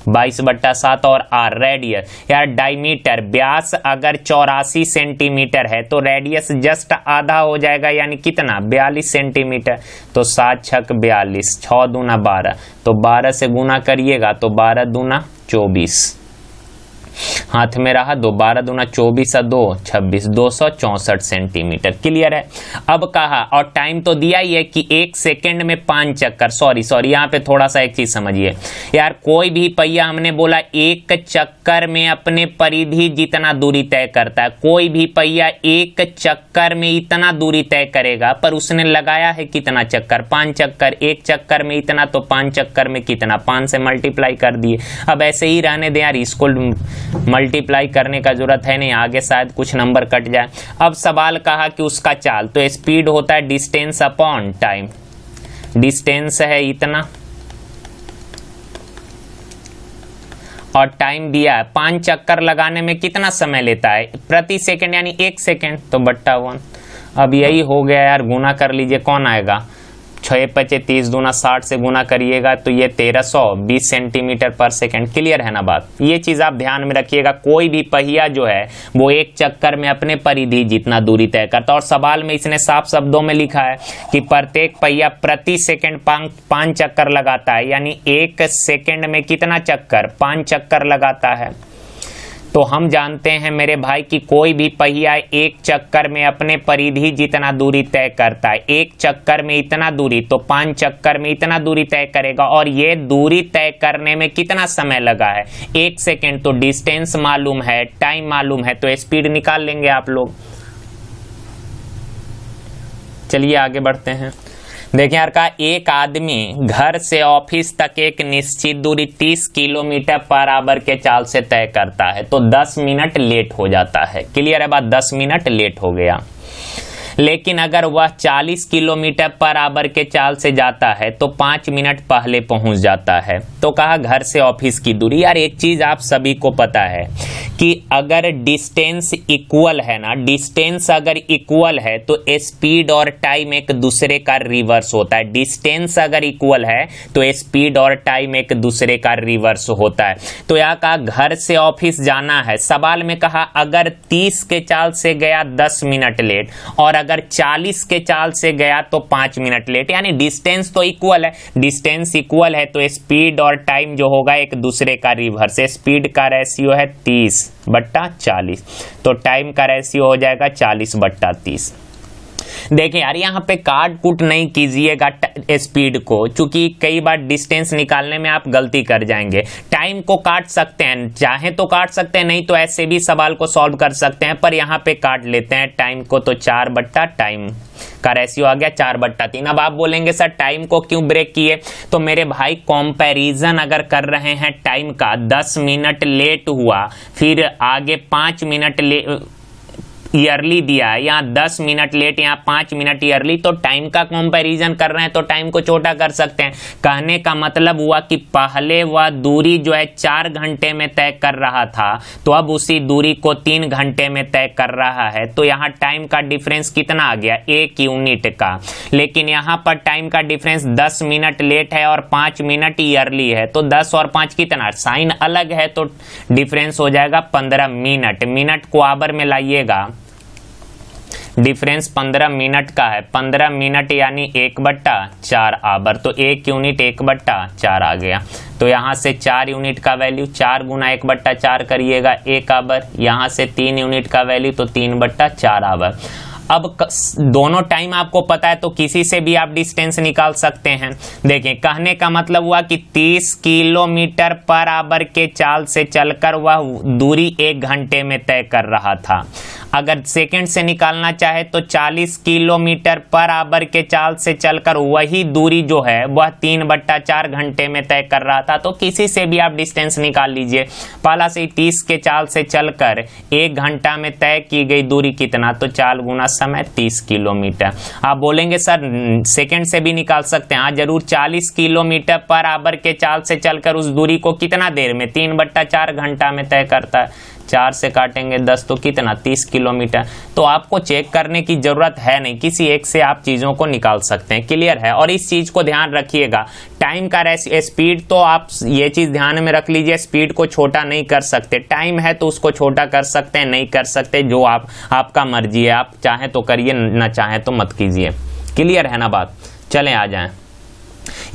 22/7 और आर रेडियस। यार डायमीटर व्यास अगर 84 सेंटीमीटर है तो रेडियस जस्ट आधा हो जाएगा, यानी कितना 42 सेंटीमीटर। तो 7 छक 42, 6 दूना 12, तो 12 से गुना करिएगा तो 12 दूना 24। हाथ में रहा 2, 12 दूना 24 और 2 26, 264 सेंटीमीटर। क्लियर है। अब कहा और टाइम तो दिया ही है कि 1 सेकेंड में 5 चक्कर, सॉरी यहाँ पे थोड़ा सा एक चीज समझिए यार, कोई भी पहिया हमने बोला 1 चक्कर में अपने परिधि जितना दूरी तय करता है, कोई भी पहिया 1 चक्कर में इतना दूरी तय करेगा, पर उसने लगाया है कितना चक्कर, 5 चक्कर, 1 चक्कर में इतना तो 5 चक्कर में कितना, 5 से मल्टीप्लाई कर दिए। अब ऐसे ही रहने दें यार, इसको मल्टीप्लाई करने का जरूरत है नहीं, आगे शायद कुछ नंबर कट जाए। अब सवाल कहा कि उसका चाल, तो स्पीड होता है डिस्टेंस अपॉन टाइम, डिस्टेंस है इतना और टाइम दिया है 5 चक्कर लगाने में कितना समय लेता है प्रति सेकंड, यानी 1 सेकंड, तो बट्टा 1। अब यही हो गया यार, गुना कर लीजिए, कौन आएगा, 6 पचे 30 दूना 60 से गुना करिएगा तो ये 1320 सेंटीमीटर पर सेकंड। क्लियर है ना बात। ये चीज आप ध्यान में रखिएगा, कोई भी पहिया जो है वो 1 चक्कर में अपने परिधि जितना दूरी तय करता है। और सवाल में इसने साफ शब्दों में लिखा है कि प्रत्येक पहिया प्रति सेकंड 5 चक्कर लगाता है, यानी 1 सेकंड में कितना चक्कर, 5 चक्कर लगाता है। तो हम जानते हैं मेरे भाई कि कोई भी पहिया 1 चक्कर में अपने परिधि जितना दूरी तय करता है, 1 चक्कर में इतना दूरी, तो 5 चक्कर में इतना दूरी तय करेगा। और ये दूरी तय करने में कितना समय लगा है, 1 सेकेंड। तो डिस्टेंस मालूम है, टाइम मालूम है, तो स्पीड निकाल लेंगे आप लोग। चलिए आगे बढ़ते हैं। देखिए यार, कहा एक आदमी घर से ऑफिस तक एक निश्चित दूरी 30 किलोमीटर पर आवर के चाल से तय करता है, तो 10 मिनट लेट हो जाता है। क्लियर है बात, 10 मिनट लेट हो गया। लेकिन अगर वह 40 किलोमीटर पर आवर के चाल से जाता है तो 5 मिनट पहले पहुंच जाता है। तो कहा घर से ऑफिस की दूरी। यार एक चीज आप सभी को पता है कि अगर डिस्टेंस इक्वल है ना, डिस्टेंस अगर इक्वल है तो स्पीड और टाइम एक दूसरे का रिवर्स होता है। डिस्टेंस अगर इक्वल है तो स्पीड और टाइम एक दूसरे का रिवर्स होता है। तो यहाँ कहा घर से ऑफिस जाना है, सवाल में कहा अगर 30 के चाल से गया 10 मिनट लेट और अगर 40 के चाल से गया तो 5 मिनट लेट, यानी डिस्टेंस तो इक्वल है। डिस्टेंस इक्वल है तो स्पीड और टाइम जो होगा एक दूसरे का रिवर्स। स्पीड का रेशियो है 30/40, तो टाइम का रेशियो हो जाएगा 40/30। देखिए यार यहाँ पे काट कुट नहीं कीजिएगा स्पीड को, क्योंकि कई बार डिस्टेंस निकालने में आप गलती कर जाएंगे। टाइम को काट सकते हैं, चाहे तो काट सकते हैं, नहीं तो ऐसे भी सवाल को सॉल्व कर सकते हैं, पर यहाँ पे काट लेते हैं टाइम को। तो 4/टाइम का रेशियो आ गया 4/3। अब आप बोलेंगे सर टाइम को क्यों ब्रेक किए, तो मेरे भाई कंपैरिजन अगर कर रहे हैं टाइम का, 10 मिनट लेट हुआ, फिर आगे 5 मिनट ईयरली दिया है, यहाँ 10 मिनट लेट, यहाँ 5 मिनट ईयरली, तो टाइम का कंपैरिजन कर रहे हैं तो टाइम को छोटा कर सकते हैं। कहने का मतलब हुआ कि पहले वह दूरी जो है 4 घंटे में तय कर रहा था, तो अब उसी दूरी को 3 घंटे में तय कर रहा है। तो यहाँ टाइम का डिफरेंस कितना आ गया, 1 यूनिट का। लेकिन यहाँ पर टाइम का डिफरेंस 10 मिनट लेट है और 5 मिनट ईयरली है, तो 10 और 5 कितना, साइन अलग है तो डिफरेंस हो जाएगा 15 मिनट। मिनट को आवर में लाइएगा, डिफरेंस 15 मिनट का है। 15 मिनट यानी 1/4 आवर, तो 1 यूनिट 1/4 आ गया। तो यहाँ से 4 यूनिट का वैल्यू 4 गुना 1/4 करिएगा 1 आवर, यहाँ से 3 यूनिट का वैल्यू तो 3/4 आवर। अब दोनों टाइम आपको पता है तो किसी से भी आप डिस्टेंस निकाल सकते हैं। देखिए कहने का मतलब हुआ कि 30 किलोमीटर पर आवर के चाल से चलकर वह दूरी 1 घंटे में तय कर रहा था। अगर सेकंड से निकालना चाहे तो 40 किलोमीटर पर आवर के चाल से चलकर वही दूरी जो है वह 3/4 घंटे में तय कर रहा था। तो किसी से भी आप डिस्टेंस निकाल लीजिए। पहला से 30 के चाल से चलकर 1 घंटा में तय की गई दूरी कितना, तो 4 गुना समय 30 किलोमीटर। आप बोलेंगे सर सेकंड से भी निकाल सकते हैं। हाँ जरूर, 40 किलोमीटर पर आवर के चाल से चलकर उस दूरी को कितना देर में, 3/4 घंटा में तय करता है। 4 से काटेंगे 10 तो कितना, 30 किलोमीटर। तो आपको चेक करने की जरूरत है नहीं, किसी एक से आप चीजों को निकाल सकते हैं। क्लियर है। और इस चीज को ध्यान रखिएगा, टाइम का स्पीड तो आप ये चीज ध्यान में रख लीजिए, स्पीड को छोटा नहीं कर सकते। टाइम है तो उसको छोटा कर सकते हैं, नहीं कर सकते, जो आपका मर्जी है। आप चाहें तो करिए, ना चाहें तो मत कीजिए। क्लियर है ना बात। चलें आ जाएं।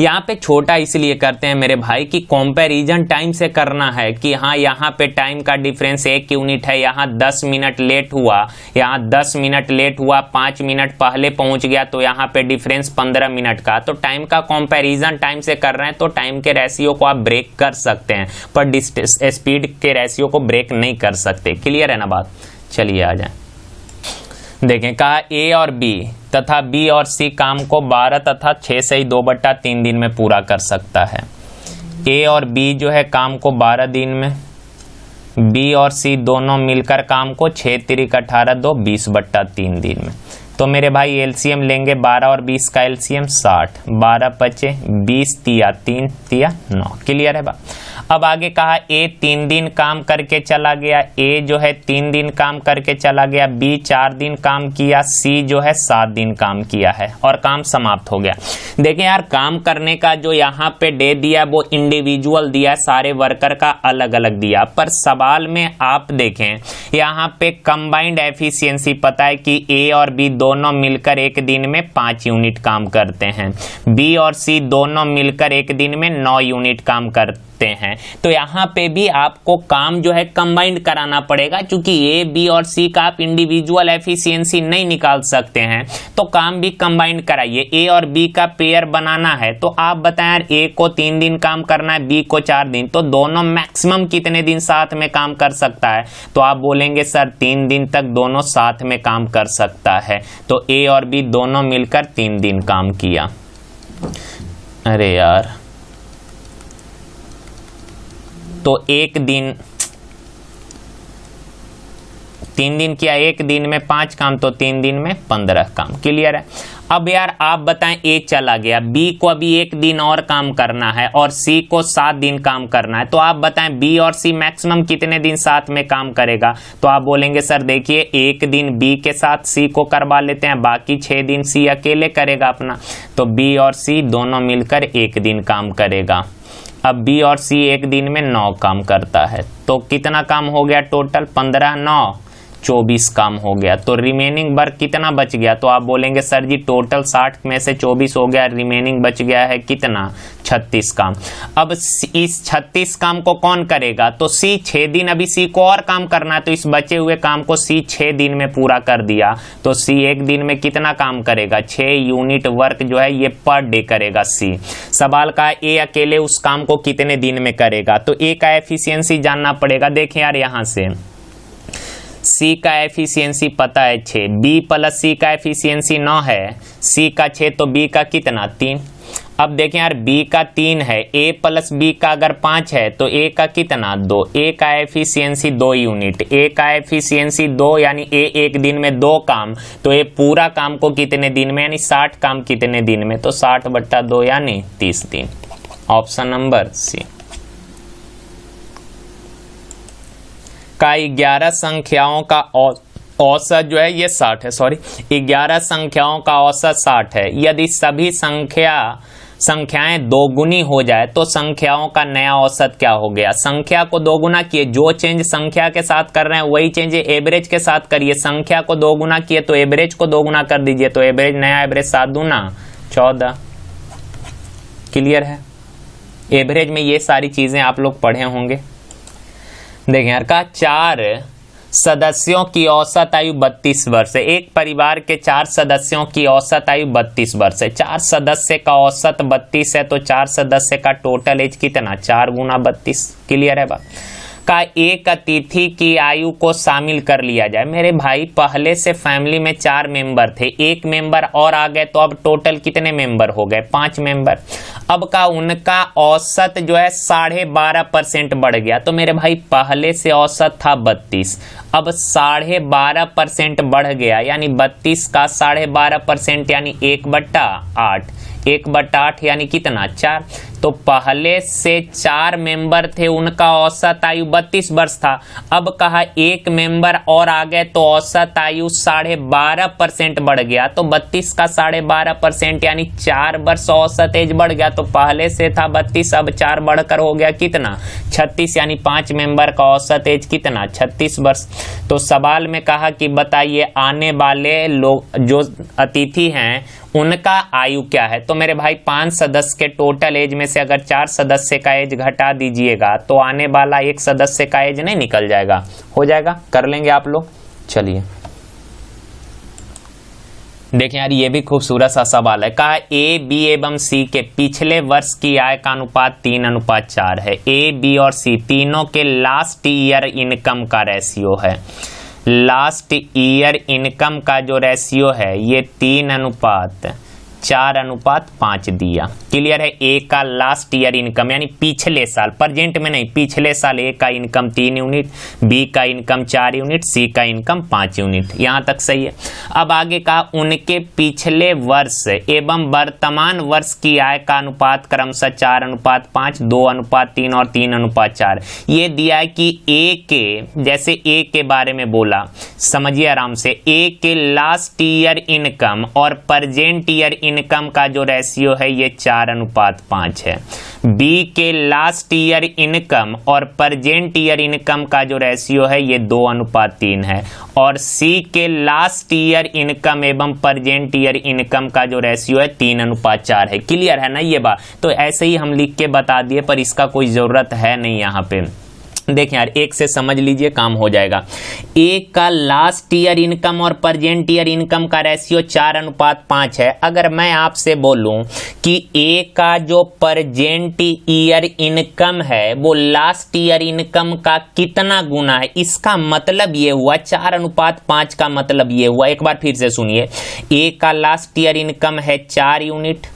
यहाँ पे छोटा इसलिए करते हैं मेरे भाई कि कंपैरिजन टाइम से करना है कि हाँ यहाँ पे टाइम का डिफरेंस 1 यूनिट है, यहाँ 10 मिनट लेट हुआ, यहाँ 10 मिनट लेट हुआ, 5 मिनट पहले पहुंच गया तो यहाँ पे डिफरेंस 15 मिनट का। तो टाइम का कंपैरिजन टाइम से कर रहे हैं तो टाइम के रेशियो को आप ब्रेक कर सकते हैं, पर स्पीड के रेशियो को ब्रेक नहीं कर सकते। क्लियर है ना बात? चलिए आ जाए, देखें कहा ए और बी तथा बी और सी काम को 12 तथा 6 से ही 2/3 दिन में पूरा कर सकता है। ए और बी जो है काम को 12 दिन में, बी और सी दोनों मिलकर काम को 6 तिरिक 18 2 20/3 दिन में। तो मेरे भाई एलसीएम लेंगे 12 और 20 का एलसीएम 60, 12 बचे 20 तिया 3 तिया 9। क्लियर है बा? अब आगे कहा ए 3 दिन काम करके चला गया, ए जो है 3 दिन काम करके चला गया, बी 4 दिन काम किया, सी जो है 7 दिन काम किया है और काम समाप्त हो गया। देखें यार काम करने का जो यहाँ पे डे दिया वो इंडिविजुअल दिया, सारे वर्कर का अलग अलग दिया, पर सवाल में आप देखें यहाँ पे कंबाइंड एफिशिएंसी पता है कि ए और बी दोनों मिलकर एक दिन में 5 यूनिट काम करते हैं, बी और सी दोनों मिलकर एक दिन में 9 यूनिट काम करते हैं। तो यहाँ पे भी आपको काम जो है कंबाइंड कराना पड़ेगा, क्योंकि ए बी और सी का आप इंडिविजुअल एफिशिएंसी नहीं निकाल सकते हैं, तो काम भी कंबाइंड कराइए। ए और बी का पेयर बनाना है तो आप बताएं यार ए को 3 दिन काम करना है, बी को 4 दिन, तो दोनों मैक्सिमम कितने दिन साथ में काम कर सकता है? तो आप बोलेंगे सर 3 दिन तक दोनों साथ में काम कर सकता है। तो ए और बी दोनों मिलकर 3 दिन काम किया। अरे यार तो एक दिन 3 दिन किया, एक दिन में 5 काम, तो 3 दिन में 15 काम। क्लियर है? अब यार आप बताएं ए चला गया, बी को अभी एक दिन और काम करना है और सी को 7 दिन काम करना है, तो आप बताएं बी और सी मैक्सिमम कितने दिन साथ में काम करेगा? तो आप बोलेंगे सर देखिए एक दिन बी के साथ सी को करवा लेते हैं, बाकी 6 दिन सी अकेले करेगा अपना, तो बी और सी दोनों मिलकर एक दिन काम करेगा। अब बी और सी एक दिन में 9 काम करता है, तो कितना काम हो गया टोटल? 15 9 24 काम हो गया। तो रिमेनिंग वर्क कितना बच गया? तो आप बोलेंगे सर जी टोटल 60 में से 24 हो गया, रिमेनिंग बच गया है कितना? 36 काम। अब इस 36 काम को कौन करेगा? तो सी 6 दिन, अभी सी को और काम करना है, तो इस बचे हुए काम को सी 6 दिन में पूरा कर दिया, तो सी एक दिन में कितना काम करेगा? 6 यूनिट वर्क जो है ये पर डे करेगा सी। सवाल का ए अकेले उस काम को कितने दिन में करेगा? तो ए का एफिशिएंसी जानना पड़ेगा। देखें यार यहाँ से सी का एफिशिएंसी पता है 6, बी प्लस सी का एफिशिएंसी 9 है, सी का 6, तो बी का कितना? 3। अब देखें यार बी का 3 है, ए प्लस बी का अगर 5 है तो ए का कितना? 2। ए का एफिशिएंसी 2 यूनिट, ए का एफिशिएंसी 2 यानी ए एक दिन में 2 काम, तो ए पूरा काम को कितने दिन में यानी 60 काम कितने दिन में? तो 60/2 यानी 30 दिन। Option number C. का 11 संख्याओं का औसत जो है ये 60 है, सॉरी 11 संख्याओं का औसत 60 है। यदि सभी संख्याएं दोगुनी हो जाए तो संख्याओं का नया औसत क्या हो गया? संख्या को दोगुना किए, जो चेंज संख्या के साथ कर रहे हैं वही चेंज एवरेज के साथ करिए। संख्या को दोगुना किए तो एवरेज को दोगुना कर दीजिए, तो एवरेज नया एवरेज 7 दूना 14। क्लियर है? एवरेज में ये सारी चीजें आप लोग पढ़े होंगे। देखें यार का 4 सदस्यों की औसत आयु 32 वर्ष है। एक परिवार के 4 सदस्यों की औसत आयु 32 वर्ष है। 4 सदस्य का औसत 32 है, तो 4 सदस्य का टोटल एज कितना? 4 गुना 32। क्लियर है बात? का एक अतिथि की आयु को शामिल कर लिया जाए। मेरे भाई पहले से फैमिली में 4 मेंबर थे, एक मेंबर और आ गए, तो अब टोटल कितने मेंबर हो गए? 5 मेंबर। अब का उनका औसत जो है 12.5% बढ़ गया, तो मेरे भाई पहले से औसत था 32, अब 12.5% बढ़ गया, यानी 32 का 12.5% यानी 1/8, 1/8 यानी कितना? 4। तो पहले से 4 मेंबर थे, उनका औसत आयु 32 वर्ष था। अब कहा एक मेंबर और आ गए तो औसत आयु 12.5% बढ़ गया, तो 32 का 12.5% यानी 4 वर्ष औसत एज बढ़ गया। तो पहले से था 32, अब 4 बढ़कर हो गया कितना 36, यानी 5 मेंबर का औसत एज कितना 36 वर्ष। तो सवाल में कहा कि बताइए आने वाले लोग जो अतिथि हैं उनका आयु क्या है। तो मेरे भाई 5 सदस्य के टोटल एज में से अगर 4 सदस्य का एज घटा दीजिएगा तो आने वाला एक सदस्य का एज नहीं निकल जाएगा, हो जाएगा, कर लेंगे आप लोग। चलिए देखें यार, ये भी खूबसूरत सा सवाल है। कहा ए, बी एवं सी के पिछले वर्ष की आय का अनुपात 3:4 है। ए, बी और सी तीनों के लास्ट ईयर इनकम का रेशियो है। लास्ट ईयर इनकम का जो रेशियो है ये 3:4:5 दिया। क्लियर है। ए का लास्ट ईयर इनकम यानी पिछले साल, प्रेजेंट में नहीं, पिछले साल ए का इनकम 3 यूनिट, बी का इनकम 4 यूनिट, सी का इनकम 5 यूनिट। यहां तक सही है। अब आगे कहा उनके पिछले वर्ष एवं वर्तमान वर्ष की आय का अनुपात क्रमशः 4:5, 2:3 और 3:4। ये दिया है कि ए के, जैसे ए के बारे में बोला, समझिए आराम से, ए के लास्ट ईयर इनकम और प्रेजेंट ईयर इनकम का जो रेशियो है ये 4:5 है। बी के लास्ट ईयर इनकम और प्रेजेंट ईयर इनकम का जो रेशियो है ये 2:3 है। और सी के लास्ट ईयर इनकम एवं प्रेजेंट ईयर इनकम का जो रेशियो है 3:4 है। क्लियर है ना ये बात। तो ऐसे ही हम लिख के बता दिए, पर इसका कोई जरूरत है नहीं यहाँ पे। देखें यार, एक से समझ लीजिए, काम हो जाएगा। ए का लास्ट ईयर इनकम और प्रेजेंट ईयर इनकम का रेशियो 4:5 है। अगर मैं आपसे बोलूं कि ए का जो प्रेजेंट ईयर इनकम है वो लास्ट ईयर इनकम का कितना गुना है, इसका मतलब ये हुआ 4:5 का मतलब ये हुआ। एक बार फिर से सुनिए, ए का लास्ट ईयर इनकम है 4 यूनिट,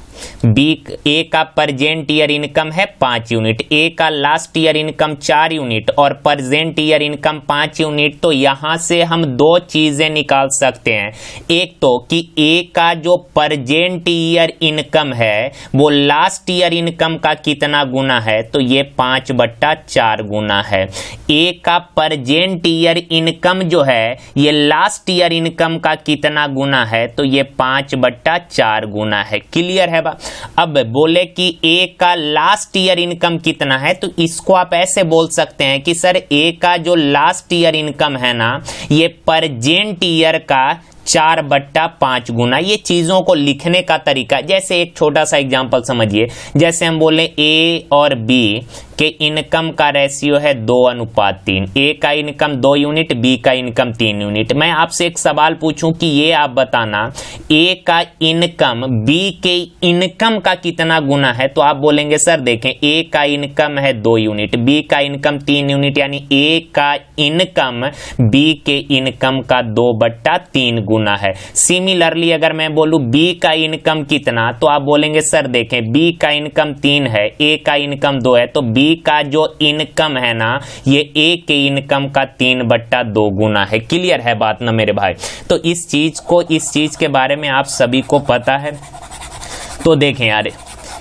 बी ए का प्रेजेंट ईयर इनकम है 5 यूनिट, ए का लास्ट ईयर इनकम 4 यूनिट और प्रेजेंट ईयर इनकम 5 यूनिट। तो यहां से हम 2 चीजें निकाल सकते हैं। एक तो कि ए का जो प्रेजेंट ईयर इनकम है वो लास्ट ईयर इनकम का कितना गुना है, तो ये 5/4 गुना है। ए का प्रेजेंट ईयर इनकम जो है ये लास्ट ईयर इनकम का कितना गुना है, तो ये 5/4 गुना है। क्लियर है। अब बोले कि ए का लास्ट ईयर इनकम कितना है, तो इसको आप ऐसे बोल सकते हैं कि सर ए का जो लास्ट ईयर इनकम है ना ये प्रेजेंट ईयर का 4/5 गुना। ये चीजों को लिखने का तरीका, जैसे एक छोटा सा एग्जांपल समझिए, जैसे हम बोले ए और बी के इनकम का रेशियो है 2:3। ए का इनकम 2 यूनिट, बी का इनकम 3 यूनिट। मैं आपसे एक सवाल पूछूं कि ये आप बताना ए का इनकम बी के इनकम का कितना गुना है, तो आप बोलेंगे सर देखें ए का इनकम है 2 यूनिट, बी का इनकम 3 यूनिट, यानी ए का इनकम बी के इनकम का 2/3 गुना है। सिमिलरली अगर मैं बोलूं बी का इनकम कितना, तो आप बोलेंगे सर देखें बी का इनकम 3 है, ए का इनकम 2 है, तो बी का जो इनकम है ना ये ए के इनकम का 3/2 गुना है। क्लियर है बात ना मेरे भाई। तो इस चीज के बारे में आप सभी को पता है। तो देखें यार,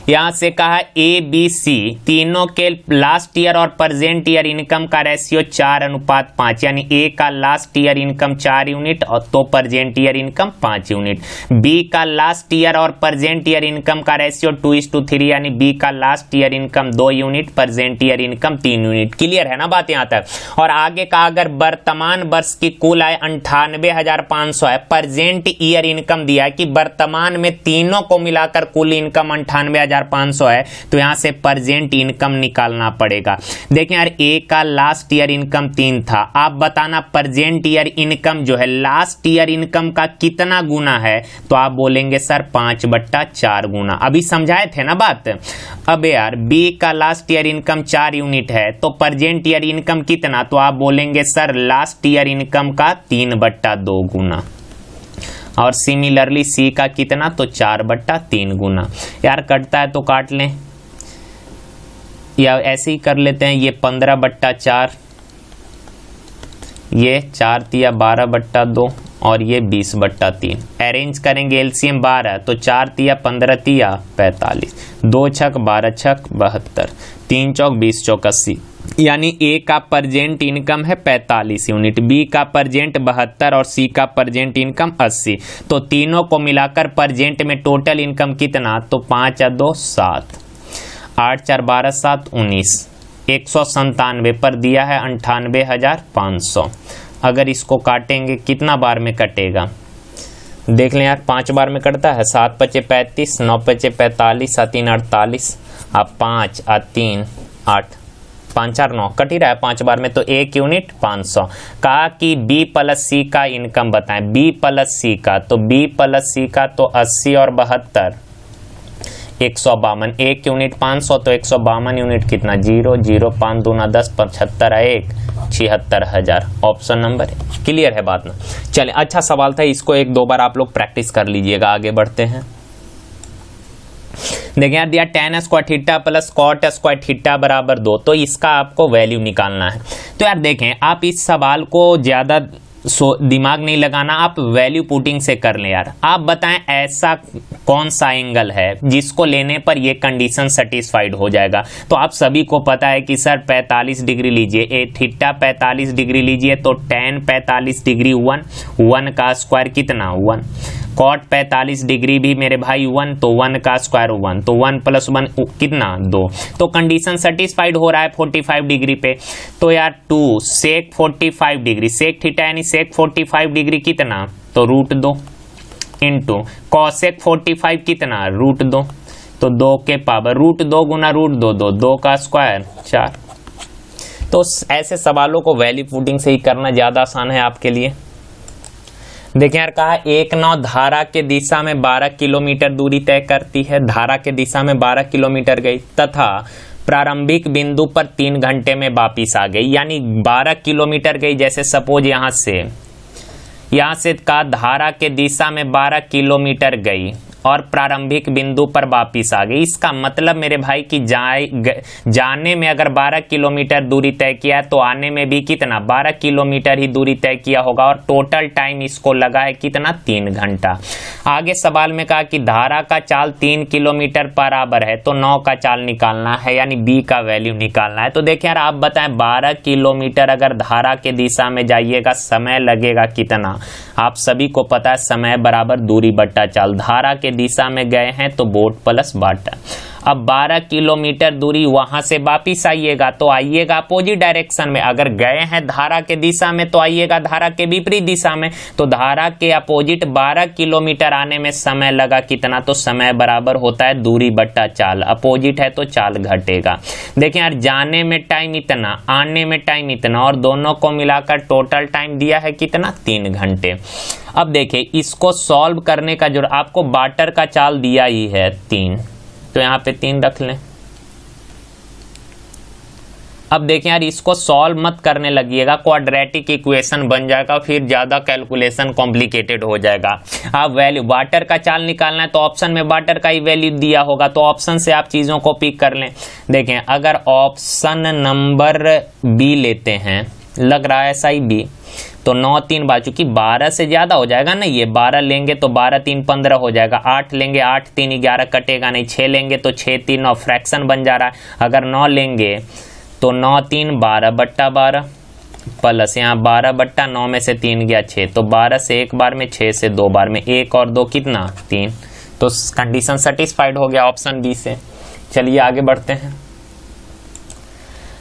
यहां से कहा ए बी सी तीनों के लास्ट ईयर और प्रेजेंट ईयर इनकम का रेशियो 4:5, यानी ए का लास्ट ईयर इनकम 4 यूनिट और तो present year income 5 unit. B का लास्ट ईयर और प्रेजेंट ईयर इनकम का रेशियो 2:3, यानी बी का last year income 2 unit, present year income 3 unit. Clear है ना बात यहां तक। और आगे का अगर वर्तमान वर्ष की कुल आय 98,500 है, प्रेजेंट ईयर इनकम दिया कि वर्तमान में तीनों को मिलाकर कुल इनकम 98,500 है, तो यहां से प्रेजेंट इनकम निकालना पड़ेगा। देखिए यार, ए का लास्ट ईयर इनकम 3 था, आप बताना प्रेजेंट ईयर इनकम जो है लास्ट ईयर इनकम का कितना गुना है, तो आप बोलेंगे सर 5/4 गुना। अभी समझाए थे ना बात। अब यार बी का लास्ट ईयर इनकम 4 यूनिट है, तो प्रेजेंट ईयर इनकम कितना, तो आप बोलेंगे सर लास्ट ईयर इनकम का 3/2 गुना। और सिमिलरली सी का कितना, तो 4/3 गुना। यार कटता है तो काट लें, या ऐसे ही कर लेते हैं, ये 15/4, ये 4 × 12/2, और ये 20/3। अरेंज करेंगे एलसीएम 12 तो 4 तिया 15 तिया 45, 2 छक 12 छक 72, 3 चौक 20 चौक 80, यानी ए का परजेंट इनकम है 45 यूनिट, बी का परजेंट 72 और सी का परजेंट इनकम 80। तो तीनों को मिलाकर परजेंट में टोटल इनकम कितना, तो 5 या 2 7, 8 4 12 7 19, 197 पर दिया है 98,500। अगर इसको काटेंगे कितना बार में कटेगा, देख लें यार, 5 बार में कटता है। 7 पचे 35, 9 पचे 45, 7 3 48, अब 5 3 8, 5 4 9 कट ही रहा है 5 बार में, तो 1 यूनिट 500। कहा कि बी प्लस सी का इनकम बताएं, बी प्लस सी का, तो बी प्लस सी का तो 80 और 72 152, 1 यूनिट 500 तो 152 यूनिट कितना, 0 0 5 दूना 10, 75 1 76,000। ऑप्शन नंबर है। क्लियर है बात ना। चलिए, अच्छा सवाल था, इसको 1-2 बार आप लोग प्रैक्टिस कर लीजिएगा। आगे बढ़ते हैं। देखिए यार, दिया tan square theta plus cot square theta बराबर 2, तो इसका आपको वैल्यू निकालना है। तो यार देखें, आप इस सवाल को ज्यादा दिमाग नहीं लगाना, आप वैल्यू पुटिंग से कर लें यार। आप बताएं ऐसा कौन सा एंगल है जिसको लेने पर ये कंडीशन सेटिस्फाइड हो जाएगा। तो आप सभी को पता है कि सर 45 डिग्री लीजिए, ए थीटा 45 डिग्री लीजिए तो tan 45 डिग्री 1 का स्क्वायर कितना 1, कॉट 45 डिग्री भी मेरे भाई 1, तो 1 का स्क्वायर 1, तो 1 + 1 कितना 2। तो कंडीशन सेटिस्फाइड हो रहा है 45 डिग्री पे। तो यार 2 सेक 45 डिग्री, सेक थीटा यानी सेक 45 डिग्री कितना, तो √2 इंटू कॉसेक 45 कितना √2, तो 2 के पावर √2 गुना √2 2 का स्क्वायर 4। तो ऐसे सवालों को वैल्यू पुटिंग से ही करना ज्यादा आसान है आपके लिए। देखें यार, कहा 1/9 धारा के दिशा में 12 किलोमीटर दूरी तय करती है, धारा के दिशा में 12 किलोमीटर गई तथा प्रारंभिक बिंदु पर 3 घंटे में वापिस आ गई, यानी 12 किलोमीटर गई। जैसे सपोज यहाँ से का धारा के दिशा में 12 किलोमीटर गई और प्रारंभिक बिंदु पर वापिस आ गई। इसका मतलब मेरे भाई कि जाने में अगर 12 किलोमीटर दूरी तय किया तो आने में भी कितना 12 किलोमीटर ही दूरी तय किया होगा, और टोटल टाइम इसको लगा है कितना 3 घंटा। आगे सवाल में कहा कि धारा का चाल 3 किलोमीटर बराबर है, तो 9 का चाल निकालना है, यानी बी का वैल्यू निकालना है। तो देखिए यार, आप बताएं 12 किलोमीटर अगर धारा के दिशा में जाइएगा समय लगेगा कितना। आप सभी को पता है समय बराबर दूरी बट्टा चाल। धारा के दिशा में गए हैं तो बोट प्लस बाटा। अब 12 किलोमीटर दूरी वहां से वापिस आइएगा तो आइएगा अपोजिट डायरेक्शन में। अगर गए हैं धारा के दिशा में तो आइएगा धारा के विपरीत दिशा में। तो धारा के अपोजिट 12 किलोमीटर आने में समय लगा कितना, तो समय बराबर होता है दूरी बट्टा चाल। अपोजिट है तो चाल घटेगा। देखिए यार, जाने में टाइम इतना, आने में टाइम इतना, और दोनों को मिलाकर टोटल टाइम दिया है कितना 3 घंटे। अब देखिए, इसको सॉल्व करने का जो आपको वाटर का चाल दिया ही है 3, तो यहाँ पे 3 रख लें। अब देखें यार, इसको सॉल्व मत करने लगिएगा, क्वाड्रेटिक इक्वेशन बन जाएगा, फिर ज्यादा कैलकुलेशन कॉम्प्लिकेटेड हो जाएगा। आप वैल्यू वाटर का चाल निकालना है तो ऑप्शन में वाटर का ही वैल्यू दिया होगा, तो ऑप्शन से आप चीजों को पिक कर लें। देखें, अगर ऑप्शन नंबर बी लेते हैं, लग रहा है सही बी, तो 9 3 बार, चूंकि 12 से ज्यादा हो जाएगा ना, ये 12 लेंगे तो 12 3 15 हो जाएगा, 8 लेंगे 8 3 11 कटेगा नहीं, 6 लेंगे तो 6 3 9 फ्रैक्शन बन जा रहा है। अगर 9 लेंगे तो 9 3 12 बट्टा 12 प्लस यहाँ 12 बट्टा 9 में से 3 गया 6, तो 12 से 1 बार में, 6 से 2 बार में, 1 और 2 कितना 3। तो कंडीशन सेटिस्फाइड हो गया ऑप्शन बी से। चलिए आगे बढ़ते हैं।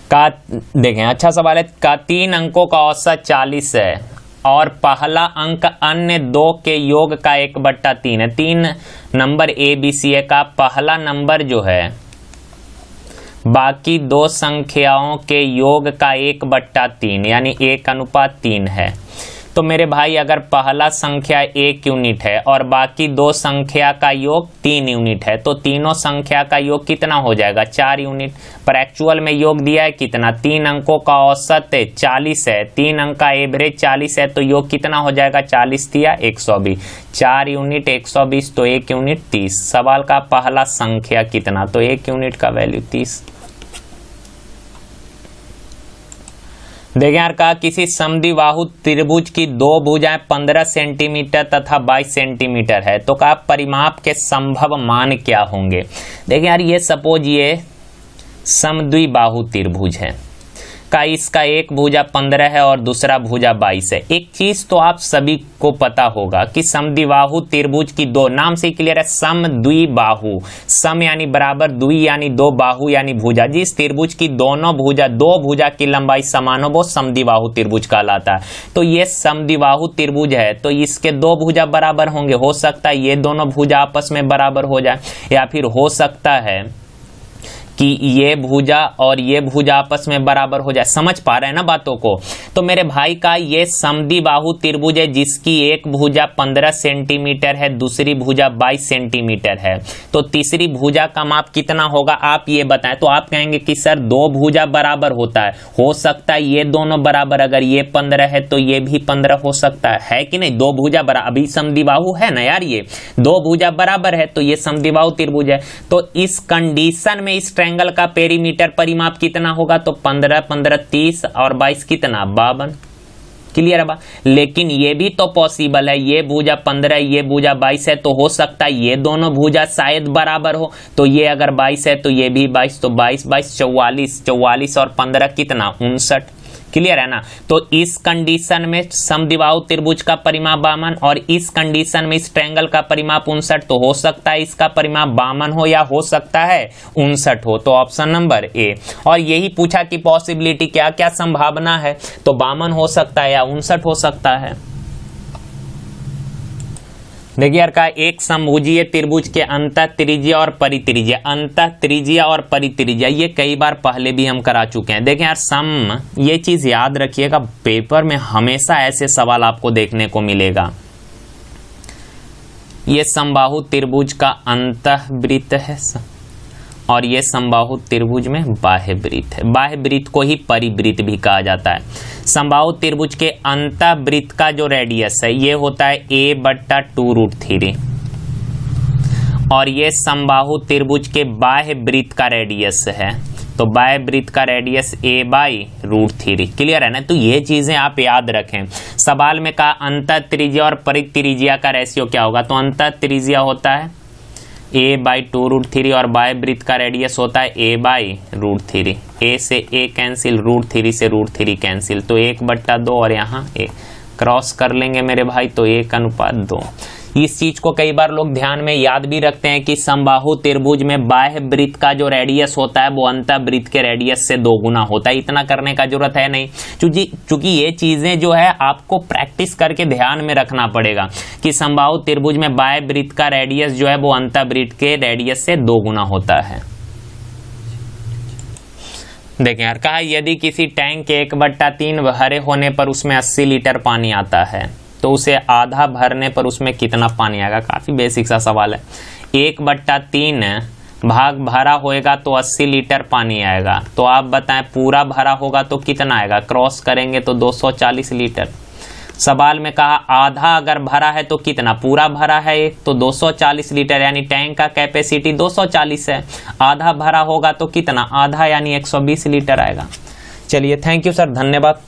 का देखें, अच्छा सवाल है। का 3 अंकों का औसत 40 है और पहला अंक अन्य 2 के योग का 1/3 है। 3 नंबर ए बी सी है का पहला नंबर जो है बाकी 2 संख्याओं के योग का 1/3 यानी 1:3 है। तो मेरे भाई, अगर पहला संख्या 1 यूनिट है और बाकी 2 संख्या का योग 3 यूनिट है, तो तीनों संख्या का योग कितना हो जाएगा 4 यूनिट। पर एक्चुअल में योग दिया है कितना, 3 अंकों का औसत 40 है, 3 अंक का एवरेज 40 है, तो योग कितना हो जाएगा 40 दिया 120, 4 यूनिट 120, तो 1 यूनिट 30। सवाल का पहला संख्या कितना, तो 1 यूनिट का वैल्यू 30। देखिए यार, कहा किसी समद्विबाहु त्रिभुज की दो भुजाएं 15 सेंटीमीटर तथा 22 सेंटीमीटर है, तो कहा परिमाप के संभव मान क्या होंगे। देखिए यार, ये सपोज ये समद्विबाहु त्रिभुज है, का इसका एक भुजा 15 है और दूसरा भुजा 22 है। एक चीज तो आप सभी को पता होगा कि समद्विबाहु त्रिभुज की दो, नाम से क्लियर है, समद्विबाहु, सम यानी बराबर, द्वि यानी दो, बाहु यानी भुजा, जिस त्रिभुज की दोनों भुजा, दो भुजा की लंबाई समान हो वो समद्विबाहु त्रिभुज कहलाता है। तो ये समद्विबाहु त्रिभुज है, तो इसके दो भुजा बराबर होंगे। हो सकता है ये दोनों भुजा आपस में बराबर हो जाए, या फिर हो सकता है कि ये भुजा और ये भुजा आपस में बराबर हो जाए। समझ पा रहे हैं ना बातों को। तो मेरे भाई का ये समद्विबाहु त्रिभुज है जिसकी एक भुजा 15 सेंटीमीटर है, दूसरी भुजा 22 सेंटीमीटर है, तो तीसरी भुजा का माप कितना होगा आप ये बताएं। तो आप कहेंगे कि सर दो भुजा बराबर होता है, हो सकता है ये दोनों बराबर, अगर ये 15 है तो ये भी 15 हो सकता है कि नहीं। दो भुजा बराबर, अभी समद्विबाहु है ना यार, ये दो भुजा बराबर है तो ये समद्विबाहु त्रिभुज है। तो इस कंडीशन में इस ट्रायंगल का पेरीमीटर परिमाप कितना होगा, तो 15 15 30 और 22 कितना 52। क्लियर है बा। लेकिन ये भी तो पॉसिबल है, ये भुजा 15 ये भुजा 22 है, तो हो सकता है ये दोनों भुजा शायद बराबर हो। तो ये अगर 22 है तो ये भी 22, तो 22 22 44, 44 और 15 कितना 59। क्लियर है ना। तो इस कंडीशन में समद्विबाहु त्रिभुज का परिमाप 52 और इस कंडीशन में इस ट्रायंगल का परिमाप 59, तो हो सकता है इसका परिमाप 52 हो या हो सकता है 59 हो। तो ऑप्शन नंबर ए। और यही पूछा कि पॉसिबिलिटी क्या क्या संभावना है, तो 52 हो सकता है या 59 हो सकता है। देखिए यार, का एक समभुजीय त्रिभुज के अंतः त्रिज्या और परित्रिज्या, अंतः त्रिज्या और परित्रिज्या, ये कई बार पहले भी हम करा चुके हैं। देखिए यार, सम, ये चीज याद रखिएगा, पेपर में हमेशा ऐसे सवाल आपको देखने को मिलेगा। ये समबाहु त्रिभुज का अंतः वृत्त है और ये समबाहु त्रिभुज में बाह्य वृत्त है। बाह्य वृत्त को ही परिवृत्त भी कहा जाता है। समबाहु त्रिभुज के अंतः वृत्त का जो रेडियस है ये होता है a/2√3 और ये समबाहु त्रिभुज के बाह्य वृत्त का रेडियस है, तो बाह्य वृत्त का रेडियस a/√3। क्लियर है ना। तो ये चीजें आप याद रखें। सवाल में कहा अंतः त्रिज्या और परित्रिज्या का रेशियो क्या होगा, तो अंतः त्रिज्या होता है a/2√3 और बाह्य वृत्त का रेडियस होता है a/√3। a से a कैंसिल, √3 से √3 कैंसिल, तो 1/2 और यहाँ a क्रॉस कर लेंगे मेरे भाई, तो 1:2। इस चीज को कई बार लोग ध्यान में याद भी रखते हैं कि समबाहु त्रिभुज में बाह्य वृत्त का जो रेडियस होता है वो अंतः वृत्त के रेडियस से 2 गुना होता है। इतना करने का जरूरत है नहीं, क्योंकि ये चीजें जो है आपको प्रैक्टिस करके ध्यान में रखना पड़ेगा कि समबाहु त्रिभुज में बाह्य वृत्त का रेडियस जो है वो अंतः वृत्त के रेडियस से 2 गुना होता है। देखें यार, कहा यदि किसी टैंक के 1/3 भरे होने पर उसमें 80 लीटर पानी आता है तो उसे आधा भरने पर उसमें कितना पानी आएगा। काफी बेसिक सा सवाल है। 1/3 भाग भरा होएगा तो 80 लीटर पानी आएगा, तो आप बताएं पूरा भरा होगा तो कितना आएगा, क्रॉस करेंगे तो 240 लीटर। सवाल में कहा आधा अगर भरा है तो कितना, पूरा भरा है तो 240 लीटर, यानी टैंक का कैपेसिटी 240 है। आधा भरा होगा तो कितना, आधा यानी 120 लीटर आएगा। चलिए, थैंक यू सर, धन्यवाद।